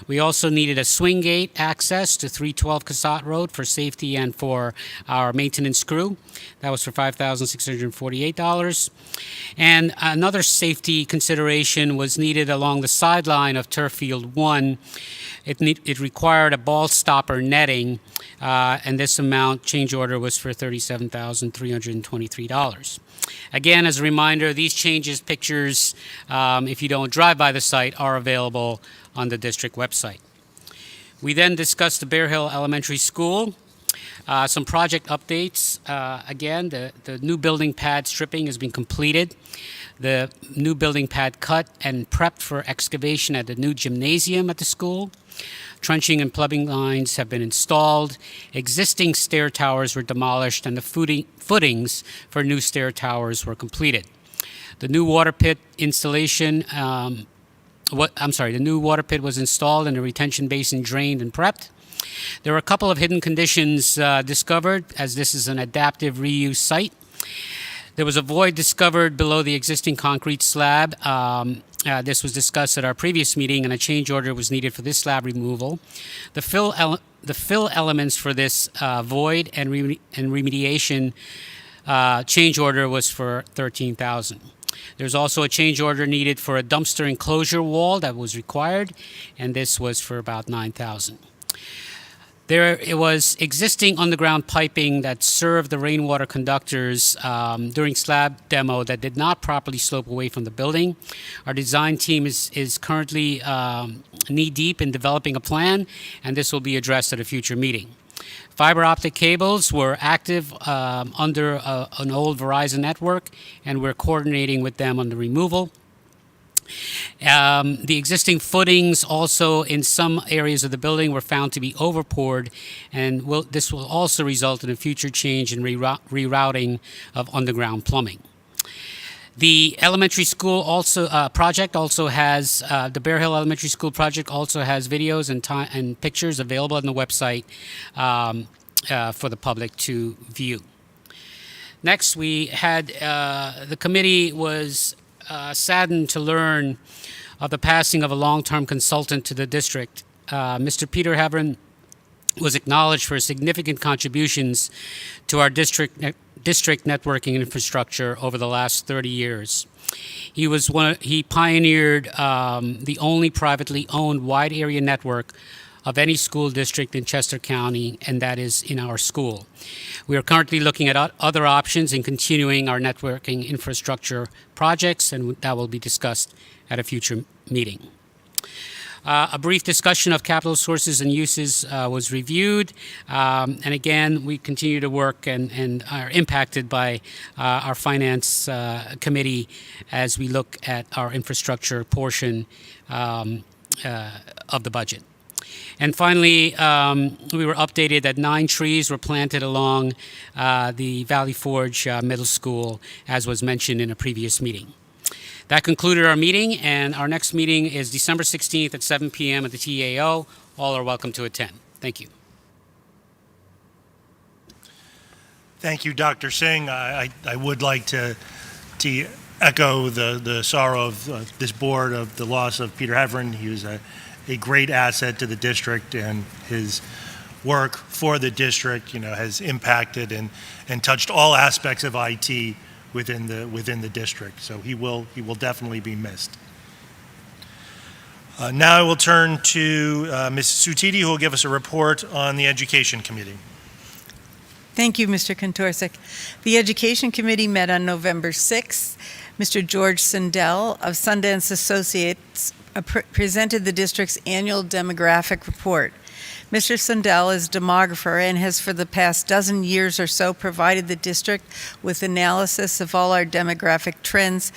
We also needed a swing gate access to 312 Cassatt Road for safety and for our maintenance crew. That was for $5,648. And another safety consideration was needed along the sideline of Turf Field 1. It it required a ball stopper netting, and this amount change order was for $37,323. Again, as a reminder, these changes, pictures, if you don't drive by the site, are available on the district website. We then discussed the Bear Hill Elementary School. Some project updates. Again, the new building pad stripping has been completed. The new building pad cut and prepped for excavation at the new gymnasium at the school. Trenching and plumbing lines have been installed. Existing stair towers were demolished, and the footings for new stair towers were completed. The new water pit installation, the new water pit was installed and the retention basin drained and prepped. There were a couple of hidden conditions discovered, as this is an adaptive reuse site. There was a void discovered below the existing concrete slab. This was discussed at our previous meeting, and a change order was needed for this slab removal. The fill elements for this void and remediation change order was for $13,000. There's also a change order needed for a dumpster enclosure wall that was required, and this was for about $9,000. There was existing underground piping that served the rainwater conductors during slab demo that did not properly slope away from the building. Our design team is currently knee-deep in developing a plan, and this will be addressed at a future meeting. Fiber optic cables were active under an old Verizon network, and we're coordinating with them on the removal. The existing footings also in some areas of the building were found to be overpoured, and this will also result in a future change in rerouting of underground plumbing. The elementary school project also has, the Bear Hill Elementary School project also has videos and pictures available on the website for the public to view. Next, we had, the committee was saddened to learn of the passing of a long-term consultant to the district. Mr. Peter Havron was acknowledged for significant contributions to our district networking infrastructure over the last 30 years. He pioneered the only privately owned wide area network of any school district in Chester County, and that is in our school. We are currently looking at other options and continuing our networking infrastructure projects, and that will be discussed at a future meeting. A brief discussion of capital sources and uses was reviewed, and again, we continue to work and are impacted by our finance committee as we look at our infrastructure portion of the budget. And finally, we were updated that 9 trees were planted along the Valley Forge Middle School, as was mentioned in a previous meeting. That concluded our meeting, and our next meeting is December 16th at 7 p.m. at the TAO. All are welcome to attend. Thank you. Thank you, Dr. Singh. I would like to echo the sorrow of this board of the loss of Peter Havron. He was a great asset to the district, and his work for the district, has impacted and touched all aspects of IT within the district. So he will definitely be missed. Now I will turn to Ms. Sutidi, who will give us a report on the Education Committee. Thank you, Mr. Kantorsek. The Education Committee met on November 6th. Mr. George Sundell of Sundance Associates presented the district's annual demographic report. Mr. Sundell is a demographer and has for the past dozen years or so provided the district with analysis of all our demographic trends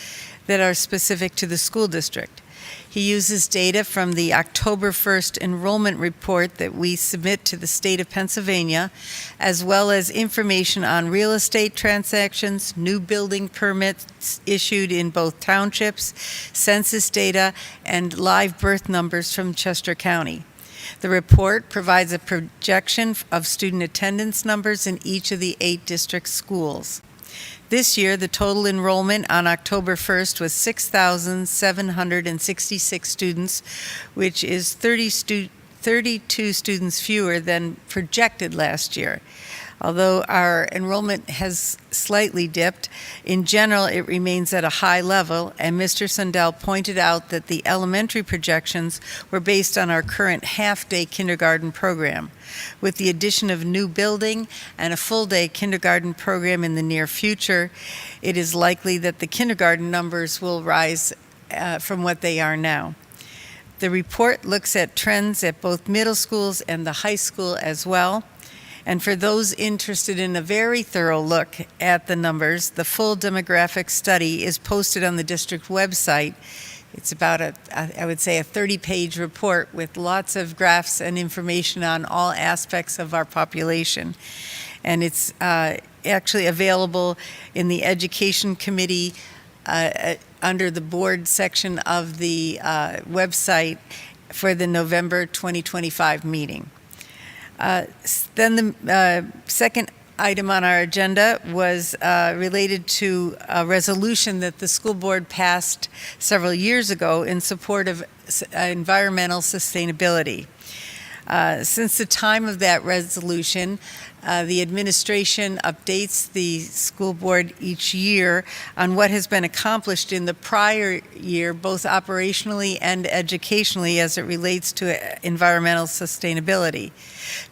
that are specific to the school district. He uses data from the October 1st enrollment report that we submit to the state of Pennsylvania, as well as information on real estate transactions, new building permits issued in both townships, census data, and live birth numbers from Chester County. The report provides a projection of student attendance numbers in each of the 8 district schools. This year, the total enrollment on October 1st was 6,766 students, which is 32 students fewer than projected last year. Although our enrollment has slightly dipped, in general it remains at a high level, and Mr. Sundell pointed out that the elementary projections were based on our current half-day kindergarten program. With the addition of new building and a full-day kindergarten program in the near future, it is likely that the kindergarten numbers will rise from what they are now. The report looks at trends at both middle schools and the high school as well. And for those interested in a very thorough look at the numbers, the full demographic study is posted on the district website. It's about I would say a 30-page report with lots of graphs and information on all aspects of our population. And it's actually available in the Education Committee under the board section of the website for the November 2025 meeting. Then the second item on our agenda was related to a resolution that the school board passed several years ago in support of environmental sustainability. Since the time of that resolution, the administration updates the school board each year on what has been accomplished in the prior year, both operationally and educationally as it relates to environmental sustainability.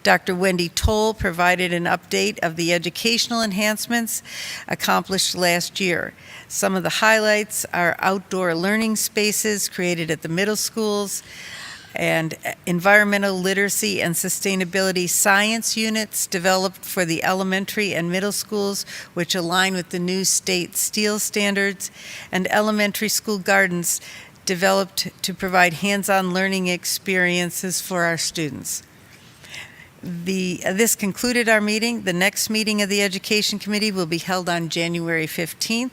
Dr. Wendy Toll provided an update of the educational enhancements accomplished last year. Some of the highlights are outdoor learning spaces created at the middle schools, and environmental literacy and sustainability science units developed for the elementary and middle schools, which align with the new state STEEL standards, and elementary school gardens developed to provide hands-on learning experiences for our students. This concluded our meeting. The next meeting of the Education Committee will be held on January 15th,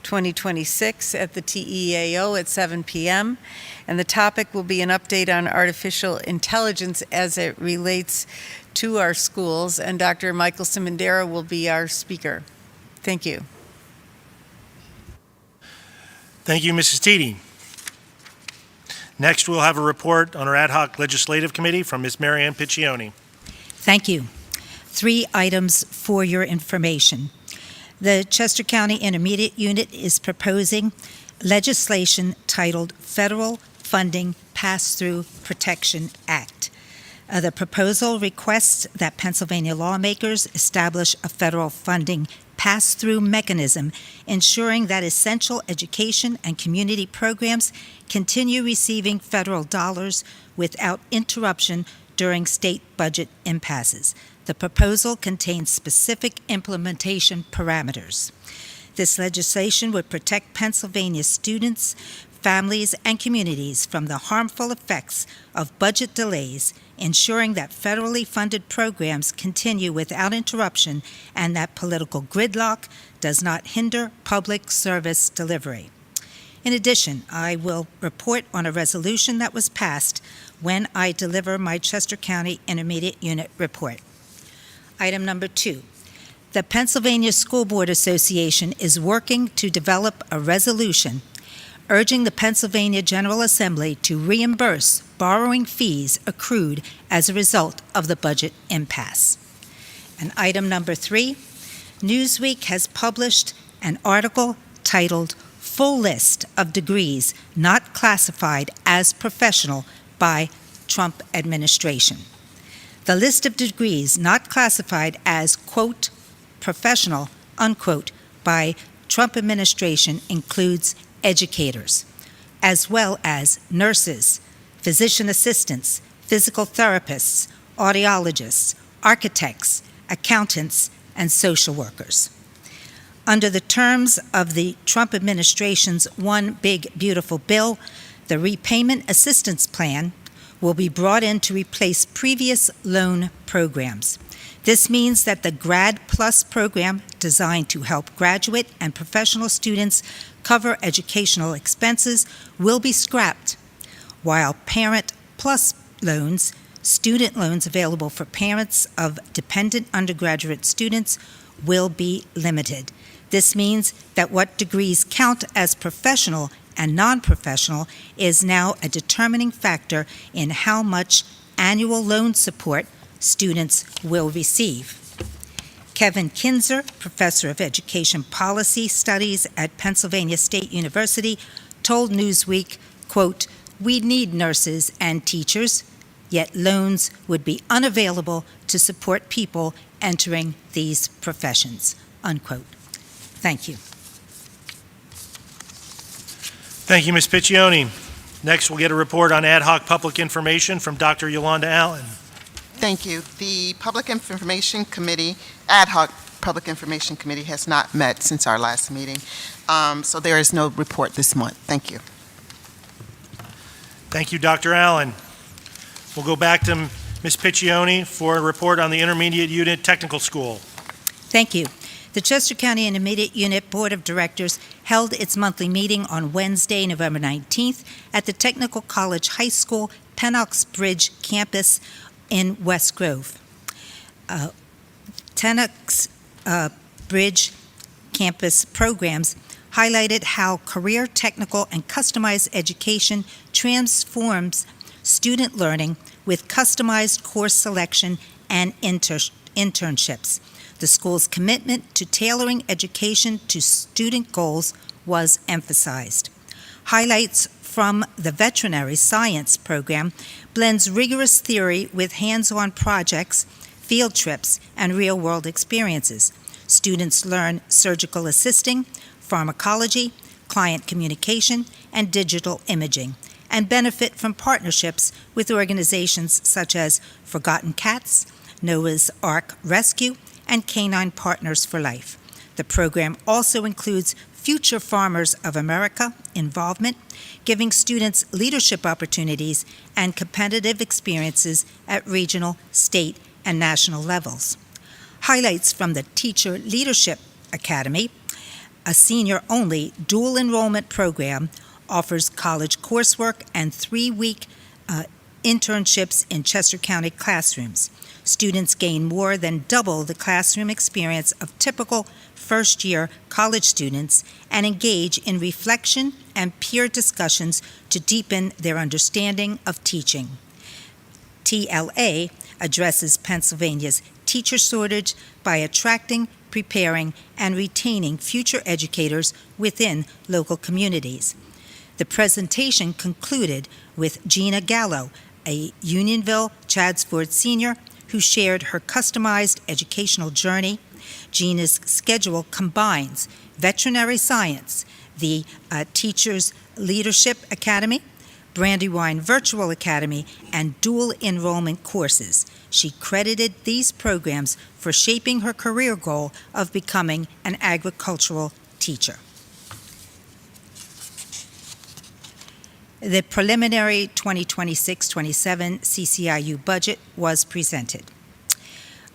2026 at the TEAO at 7 p.m. And the topic will be an update on artificial intelligence as it relates to our schools. And Dr. Michael Simondera will be our speaker. Thank you. Thank you, Mrs. Teedy. Next, we'll have a report on our ad hoc legislative committee from Ms. Marianne Piccioni. Thank you. 3 items for your information. The Chester County Intermediate Unit is proposing legislation titled Federal Funding Pass-Through Protection Act. The proposal requests that Pennsylvania lawmakers establish a federal funding pass-through mechanism ensuring that essential education and community programs continue receiving federal dollars without interruption during state budget impasses. The proposal contains specific implementation parameters. This legislation would protect Pennsylvania students, families, and communities from the harmful effects of budget delays, ensuring that federally funded programs continue without interruption and that political gridlock does not hinder public service delivery. In addition, I will report on a resolution that was passed when I deliver my Chester County Intermediate Unit report. Item number 2. The Pennsylvania School Board Association is working to develop a resolution urging the Pennsylvania General Assembly to reimburse borrowing fees accrued as a result of the budget impasse. And item number 3, Newsweek has published an article titled Full List of Degrees Not Classified as Professional by Trump Administration. The list of degrees not classified as, quote, professional, unquote, by Trump administration includes educators, as well as nurses, physician assistants, physical therapists, audiologists, architects, accountants, and social workers. Under the terms of the Trump administration's One Big Beautiful Bill, the Repayment Assistance Plan will be brought in to replace previous loan programs. This means that the Grad Plus program, designed to help graduate and professional students cover educational expenses, will be scrapped, while Parent Plus loans, student loans available for parents of dependent undergraduate students, will be limited. This means that what degrees count as professional and non-professional is now a determining factor in how much annual loan support students will receive. Kevin Kinzer, Professor of Education Policy Studies at Pennsylvania State University, told Newsweek, quote, "We need nurses and teachers, yet loans would be unavailable to support people entering these professions," unquote. Thank you. Thank you, Ms. Piccioni. Next, we'll get a report on ad hoc public information from Dr. Yolanda Allen. Thank you. The Public Information Committee, Ad hoc Public Information Committee, has not met since our last meeting, so there is no report this month. Thank you. Thank you, Dr. Allen. We'll go back to Ms. Piccioni for a report on the Intermediate Unit Technical School. Thank you. The Chester County Intermediate Unit Board of Directors held its monthly meeting on Wednesday, November 19th at the Technical College High School Pennox Bridge campus in West Grove. Pennox Bridge campus programs highlighted how career, technical, and customized education transforms student learning with customized course selection and internships. The school's commitment to tailoring education to student goals was emphasized. Highlights from the veterinary science program blends rigorous theory with hands-on projects, field trips, and real-world experiences. Students learn surgical assisting, pharmacology, client communication, and digital imaging, and benefit from partnerships with organizations such as Forgotten Cats, Noah's Ark Rescue, and Canine Partners for Life. The program also includes Future Farmers of America involvement, giving students leadership opportunities and competitive experiences at regional, state, and national levels. Highlights from the Teacher Leadership Academy, a senior-only dual enrollment program, offers college coursework and 3-week internships in Chester County classrooms. Students gain more than double the classroom experience of typical first-year college students and engage in reflection and peer discussions to deepen their understanding of teaching. TLA addresses Pennsylvania's teacher shortage by attracting, preparing, and retaining future educators within local communities. The presentation concluded with Gina Gallo, a Unionville Chadsford senior who shared her customized educational journey. Gina's schedule combines veterinary science, the Teachers Leadership Academy, Brandywine Virtual Academy, and dual enrollment courses. She credited these programs for shaping her career goal of becoming an agricultural teacher. The preliminary 2026-27 CCIU budget was presented.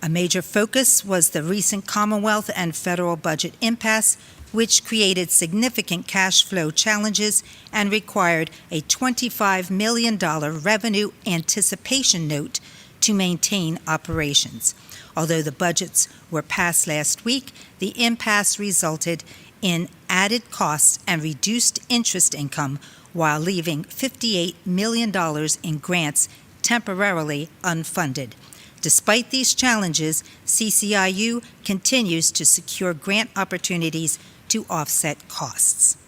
A major focus was the recent Commonwealth and federal budget impasse, which created significant cash flow challenges and required a $25 million revenue anticipation note to maintain operations. Although the budgets were passed last week, the impasse resulted in added costs and reduced interest income while leaving $58 million in grants temporarily unfunded. Despite these challenges, CCIU continues to secure grant opportunities to offset costs.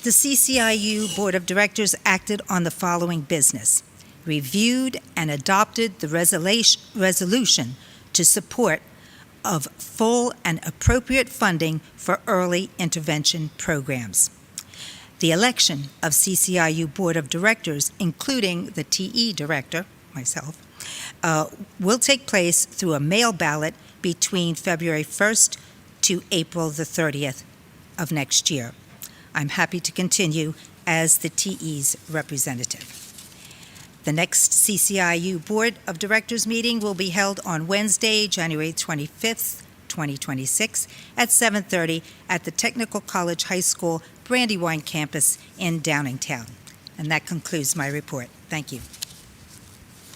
The CCIU Board of Directors acted on the following business: reviewed and adopted the resolution to support of full and appropriate funding for early intervention programs. The election of CCIU Board of Directors, including the TE Director, myself, will take place through a mail ballot between February 1st to April the 30th of next year. I'm happy to continue as the TE's representative. The next CCIU Board of Directors meeting will be held on Wednesday, January 25th, 2026 at 7:30 at the Technical College High School Brandywine campus in Downingtown. And that concludes my report. Thank you.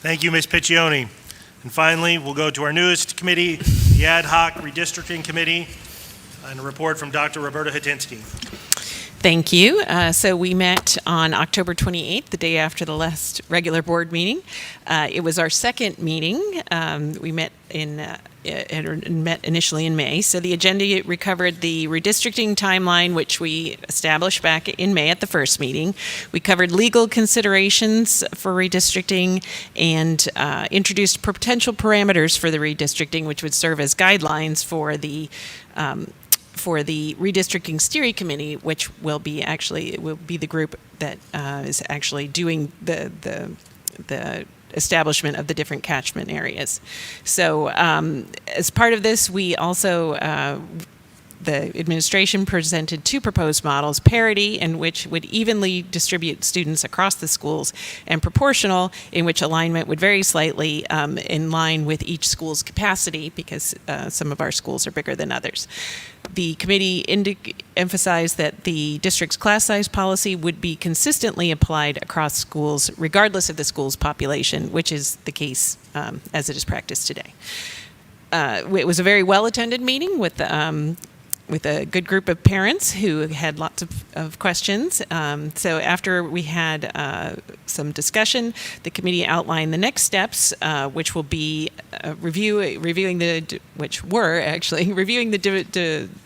Thank you, Ms. Piccioni. And finally, we'll go to our newest committee, the Ad Hoc Redistricting Committee, and a report from Dr. Roberta Hatinsky. Thank you. So we met on October 28th, the day after the last regular board meeting. It was our second meeting. We met in it met initially in May. So the agenda recovered the redistricting timeline, which we established back in May at the first meeting. We covered legal considerations for redistricting and introduced potential parameters for the redistricting, which would serve as guidelines for the redistricting steering committee, which will be the group that is actually doing the establishment of the different catchment areas. So as part of this, we also, the administration presented two proposed models: parity, in which would evenly distribute students across the schools, and proportional, in which alignment would vary slightly in line with each school's capacity, because some of our schools are bigger than others. The committee emphasized that the district's class size policy would be consistently applied across schools, regardless of the school's population, which is the case as it is practiced today. It was a very well-attended meeting with a good group of parents who had lots of questions. So after we had some discussion, the committee outlined the next steps, which will be reviewing the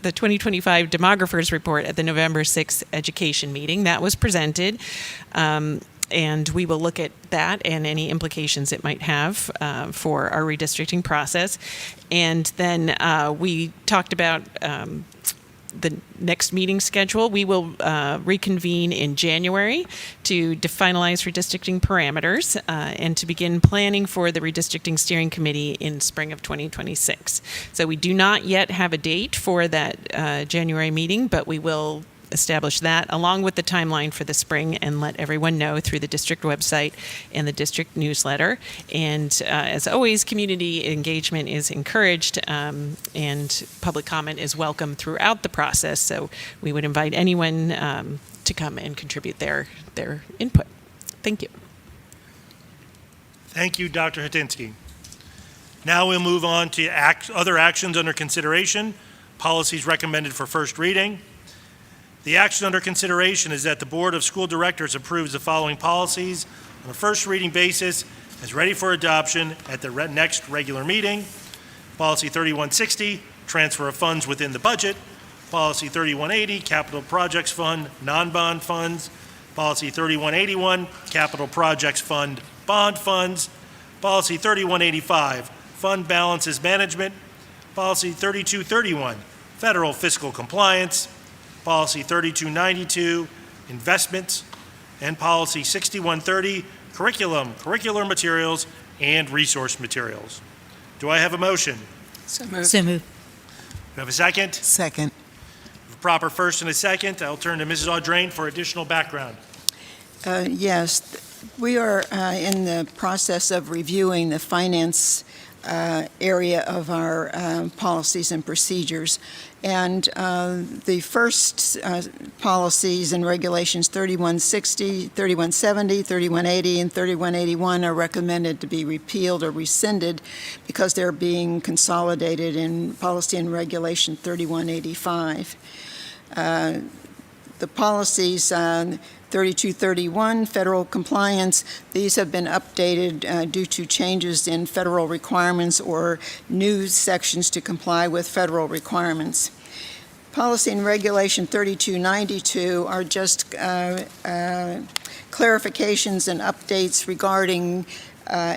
2025 demographers report at the November 6th education meeting. That was presented. And we will look at that and any implications it might have for our redistricting process. And then we talked about the next meeting schedule. We will reconvene in January to finalize redistricting parameters and to begin planning for the redistricting steering committee in spring of 2026. So we do not yet have a date for that January meeting, but we will establish that along with the timeline for the spring and let everyone know through the district website and the district newsletter. And as always, community engagement is encouraged and public comment is welcome throughout the process. So we would invite anyone to come and contribute their input. Thank you. Thank you, Dr. Hatinsky. Now we'll move on to other actions under consideration, policies recommended for first reading. The action under consideration is that the Board of School Directors approves the following policies on a first reading basis as ready for adoption at the next regular meeting. Policy 3160, transfer of funds within the budget. Policy 3180, capital projects fund, non-bond funds. Policy 3181, capital projects fund, bond funds. Policy 3185, fund balances management. Policy 3231, federal fiscal compliance. Policy 3292, investments, and Policy 6130, curricular materials, and resource materials. Do I have a motion? So moved. Do I have a second? Second. A proper first and a second. I'll turn to Mrs. Audrain for additional background. Yes, we are in the process of reviewing the finance area of our policies and procedures. And the first policies and regulations 3160, 3170, 3180, and 3181 are recommended to be repealed or rescinded because they're being consolidated in policy and regulation 3185. The policies 3231, federal compliance, these have been updated due to changes in federal requirements or new sections to comply with federal requirements. Policy and regulation 3292 are just clarifications and updates regarding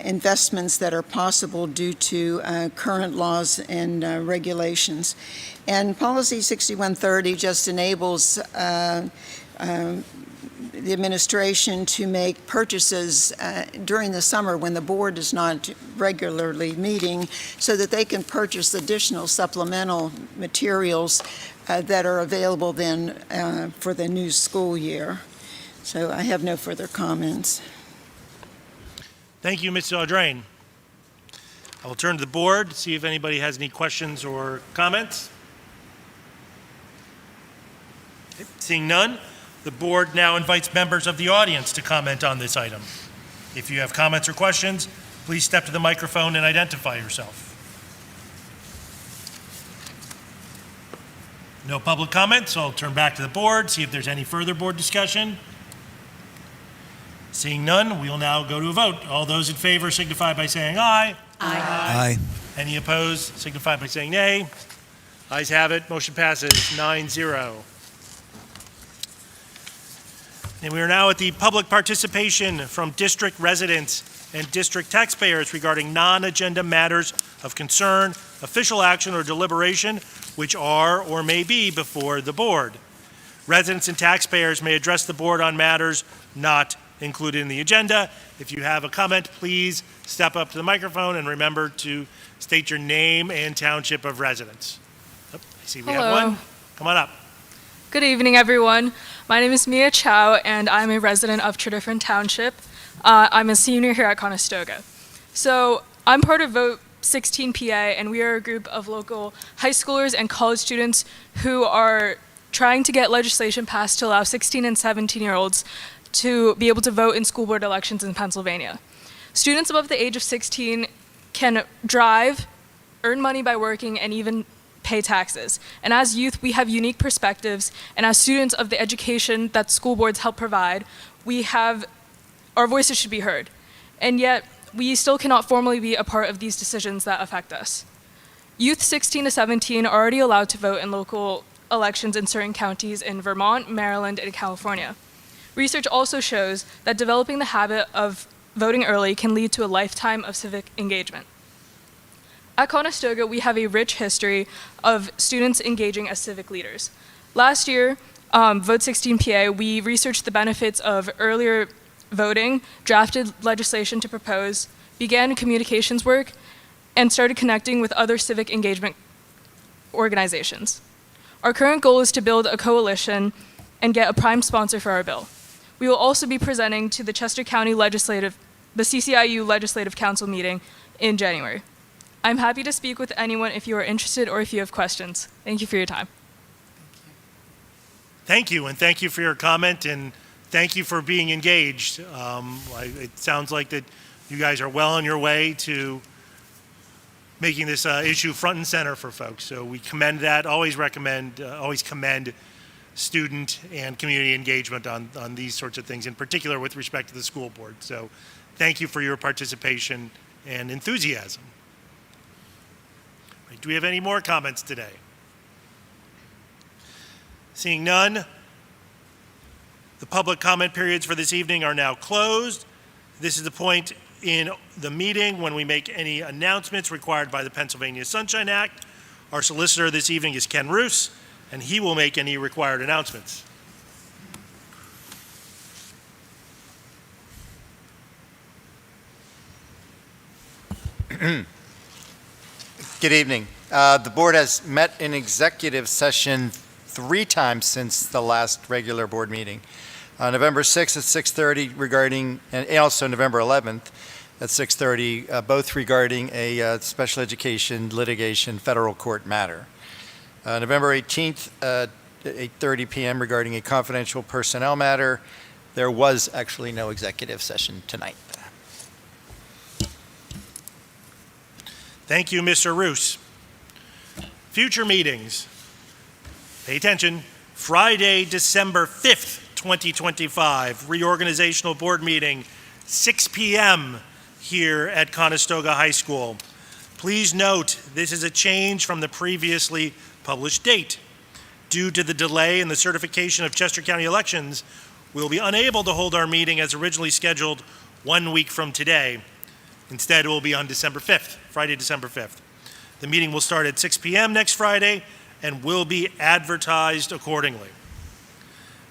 investments that are possible due to current laws and regulations. And policy 6130 just enables the administration to make purchases during the summer when the board is not regularly meeting so that they can purchase additional supplemental materials that are available then for the new school year. So I have no further comments. Thank you, Mrs. Audrain. I will turn to the board to see if anybody has any questions or comments. Okay, seeing none, the board now invites members of the audience to comment on this item. If you have comments or questions, please step to the microphone and identify yourself. No public comments, so I'll turn back to the board, see if there's any further board discussion. Seeing none, we will now go to a vote. All those in favor signify by saying aye. Aye. Any opposed signify by saying nay. Ayes have it, motion passes 9-0. And we are now at the public participation from district residents and district taxpayers regarding non-agenda matters of concern, official action, or deliberation which are or may be before the board. Residents and taxpayers may address the board on matters not included in the agenda. If you have a comment, please step up to the microphone and remember to state your name and township of residence. Oh, I see we have Hello. one. Come on up. Good evening, everyone. My name is Mia Chow, and I'm a resident of Tredyffrin Township. I'm a senior here at Conestoga. So I'm part of Vote 16 PA, and we are a group of local high schoolers and college students who are trying to get legislation passed to allow 16 and 17-year-olds to be able to vote in school board elections in Pennsylvania. Students above the age of 16 can drive, earn money by working, and even pay taxes. And as youth, we have unique perspectives, and as students of the education that school boards help provide, our voices should be heard. And yet, we still cannot formally be a part of these decisions that affect us. Youth 16 to 17 are already allowed to vote in local elections in certain counties in Vermont, Maryland, and California. Research also shows that developing the habit of voting early can lead to a lifetime of civic engagement. At Conestoga, we have a rich history of students engaging as civic leaders. Last year, Vote 16 PA, we researched the benefits of earlier voting, drafted legislation to propose, began communications work, and started connecting with other civic engagement organizations. Our current goal is to build a coalition and get a prime sponsor for our bill. We will also be presenting to the Chester County the CCIU Legislative Council meeting in January. I'm happy to speak with anyone if you are interested or if you have questions. Thank you for your time. Thank you, and thank you for your comment, and thank you for being engaged. It sounds like that you guys are well on your way to making this issue front and center for folks. So we commend that, always commend student and community engagement on these sorts of things, in particular with respect to the school board. So thank you for your participation and enthusiasm. Right, do we have any more comments today? Seeing none, the public comment periods for this evening are now closed. This is the point in the meeting when we make any announcements required by the Pennsylvania Sunshine Act. Our solicitor this evening is Ken Roos, and he will make any required announcements. Good evening. The board has met in executive session 3 times since the last regular board meeting. November 6th at 6:30 regarding, and also November 11th at 6:30, both regarding a special education litigation federal court matter. November 18th at 8:30 p.m. regarding a confidential personnel matter. There was actually no executive session tonight. Thank you, Mr. Roos. Future meetings. Pay attention. Friday, December 5th, 2025, reorganizational board meeting, 6 p.m. here at Conestoga High School. Please note, this is a change from the previously published date. Due to the delay in the certification of Chester County elections, we will be unable to hold our meeting as originally scheduled 1 week from today. Instead, it will be on December 5th, Friday, December 5th. The meeting will start at 6 p.m. next Friday and will be advertised accordingly.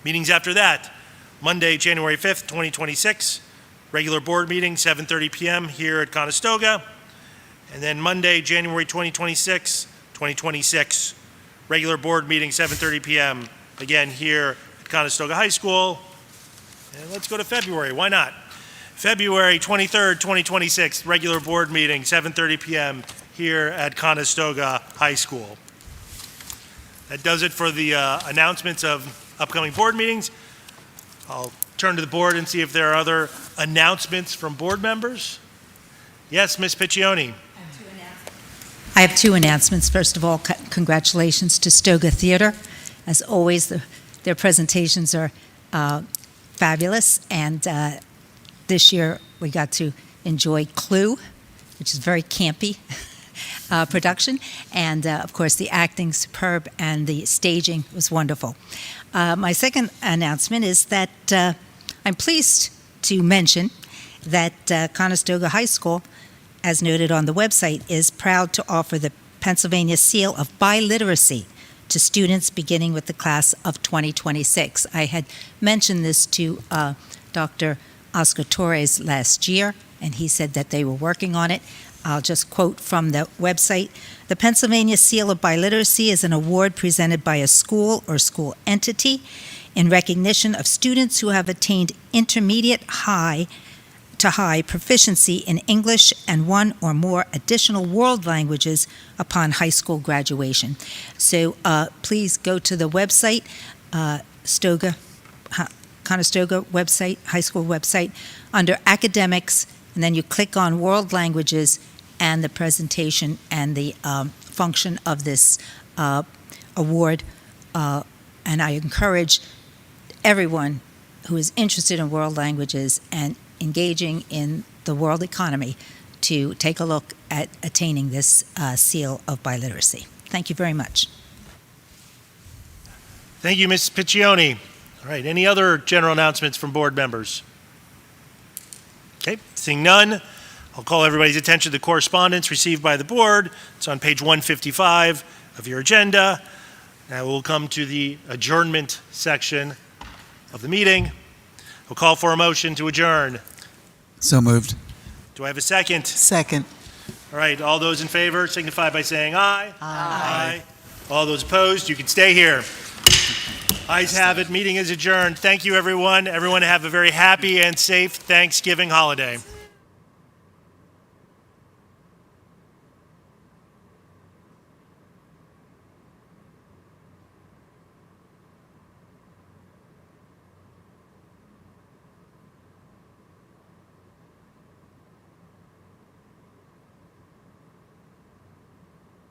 Meetings after that, Monday, January 5th, 2026, regular board meeting, 7:30 p.m. here at Conestoga. And then Monday, January 2026, regular board meeting, 7:30 p.m., again here at Conestoga High School. And let's go to February, why not? February 23rd, 2026, regular board meeting, 7:30 p.m. here at Conestoga High School. That does it for the announcements of upcoming board meetings. I'll turn to the board and see if there are other announcements from board members. Yes, Ms. Piccioni. I have 2 announcements. First of all, congratulations to Stoga Theater. As always, their presentations are fabulous, and this year we got to enjoy Clue, which is very campy. production, and of course the acting superb and the staging was wonderful. My second announcement is that I'm pleased to mention that Conestoga High School, as noted on the website, is proud to offer the Pennsylvania Seal of Biliteracy to students beginning with the class of 2026. I had mentioned this to Dr. Oscar Torres last year, and he said that they were working on it. I'll just quote from the website. The Pennsylvania Seal of Biliteracy is an award presented by a school or school entity in recognition of students who have attained intermediate to high proficiency in English and one or more additional world languages upon high school graduation. So please go to the website, Conestoga website, high school website, under academics, and then you click on world languages and the presentation and the function of this award. And I encourage everyone who is interested in world languages and engaging in the world economy to take a look at attaining this seal of biliteracy. Thank you very much. Thank you, Ms. Piccioni. All right, any other general announcements from board members? Okay, seeing none, I'll call everybody's attention to the correspondence received by the board. It's on page 155 of your agenda. Now we'll come to the adjournment section of the meeting. We'll call for a motion to adjourn. So moved. Do I have a second? Second. All right, all those in favor signify by saying aye. Aye. All those opposed, you can stay here. Ayes have it, meeting is adjourned. Thank you, everyone. Everyone have a very happy and safe Thanksgiving holiday.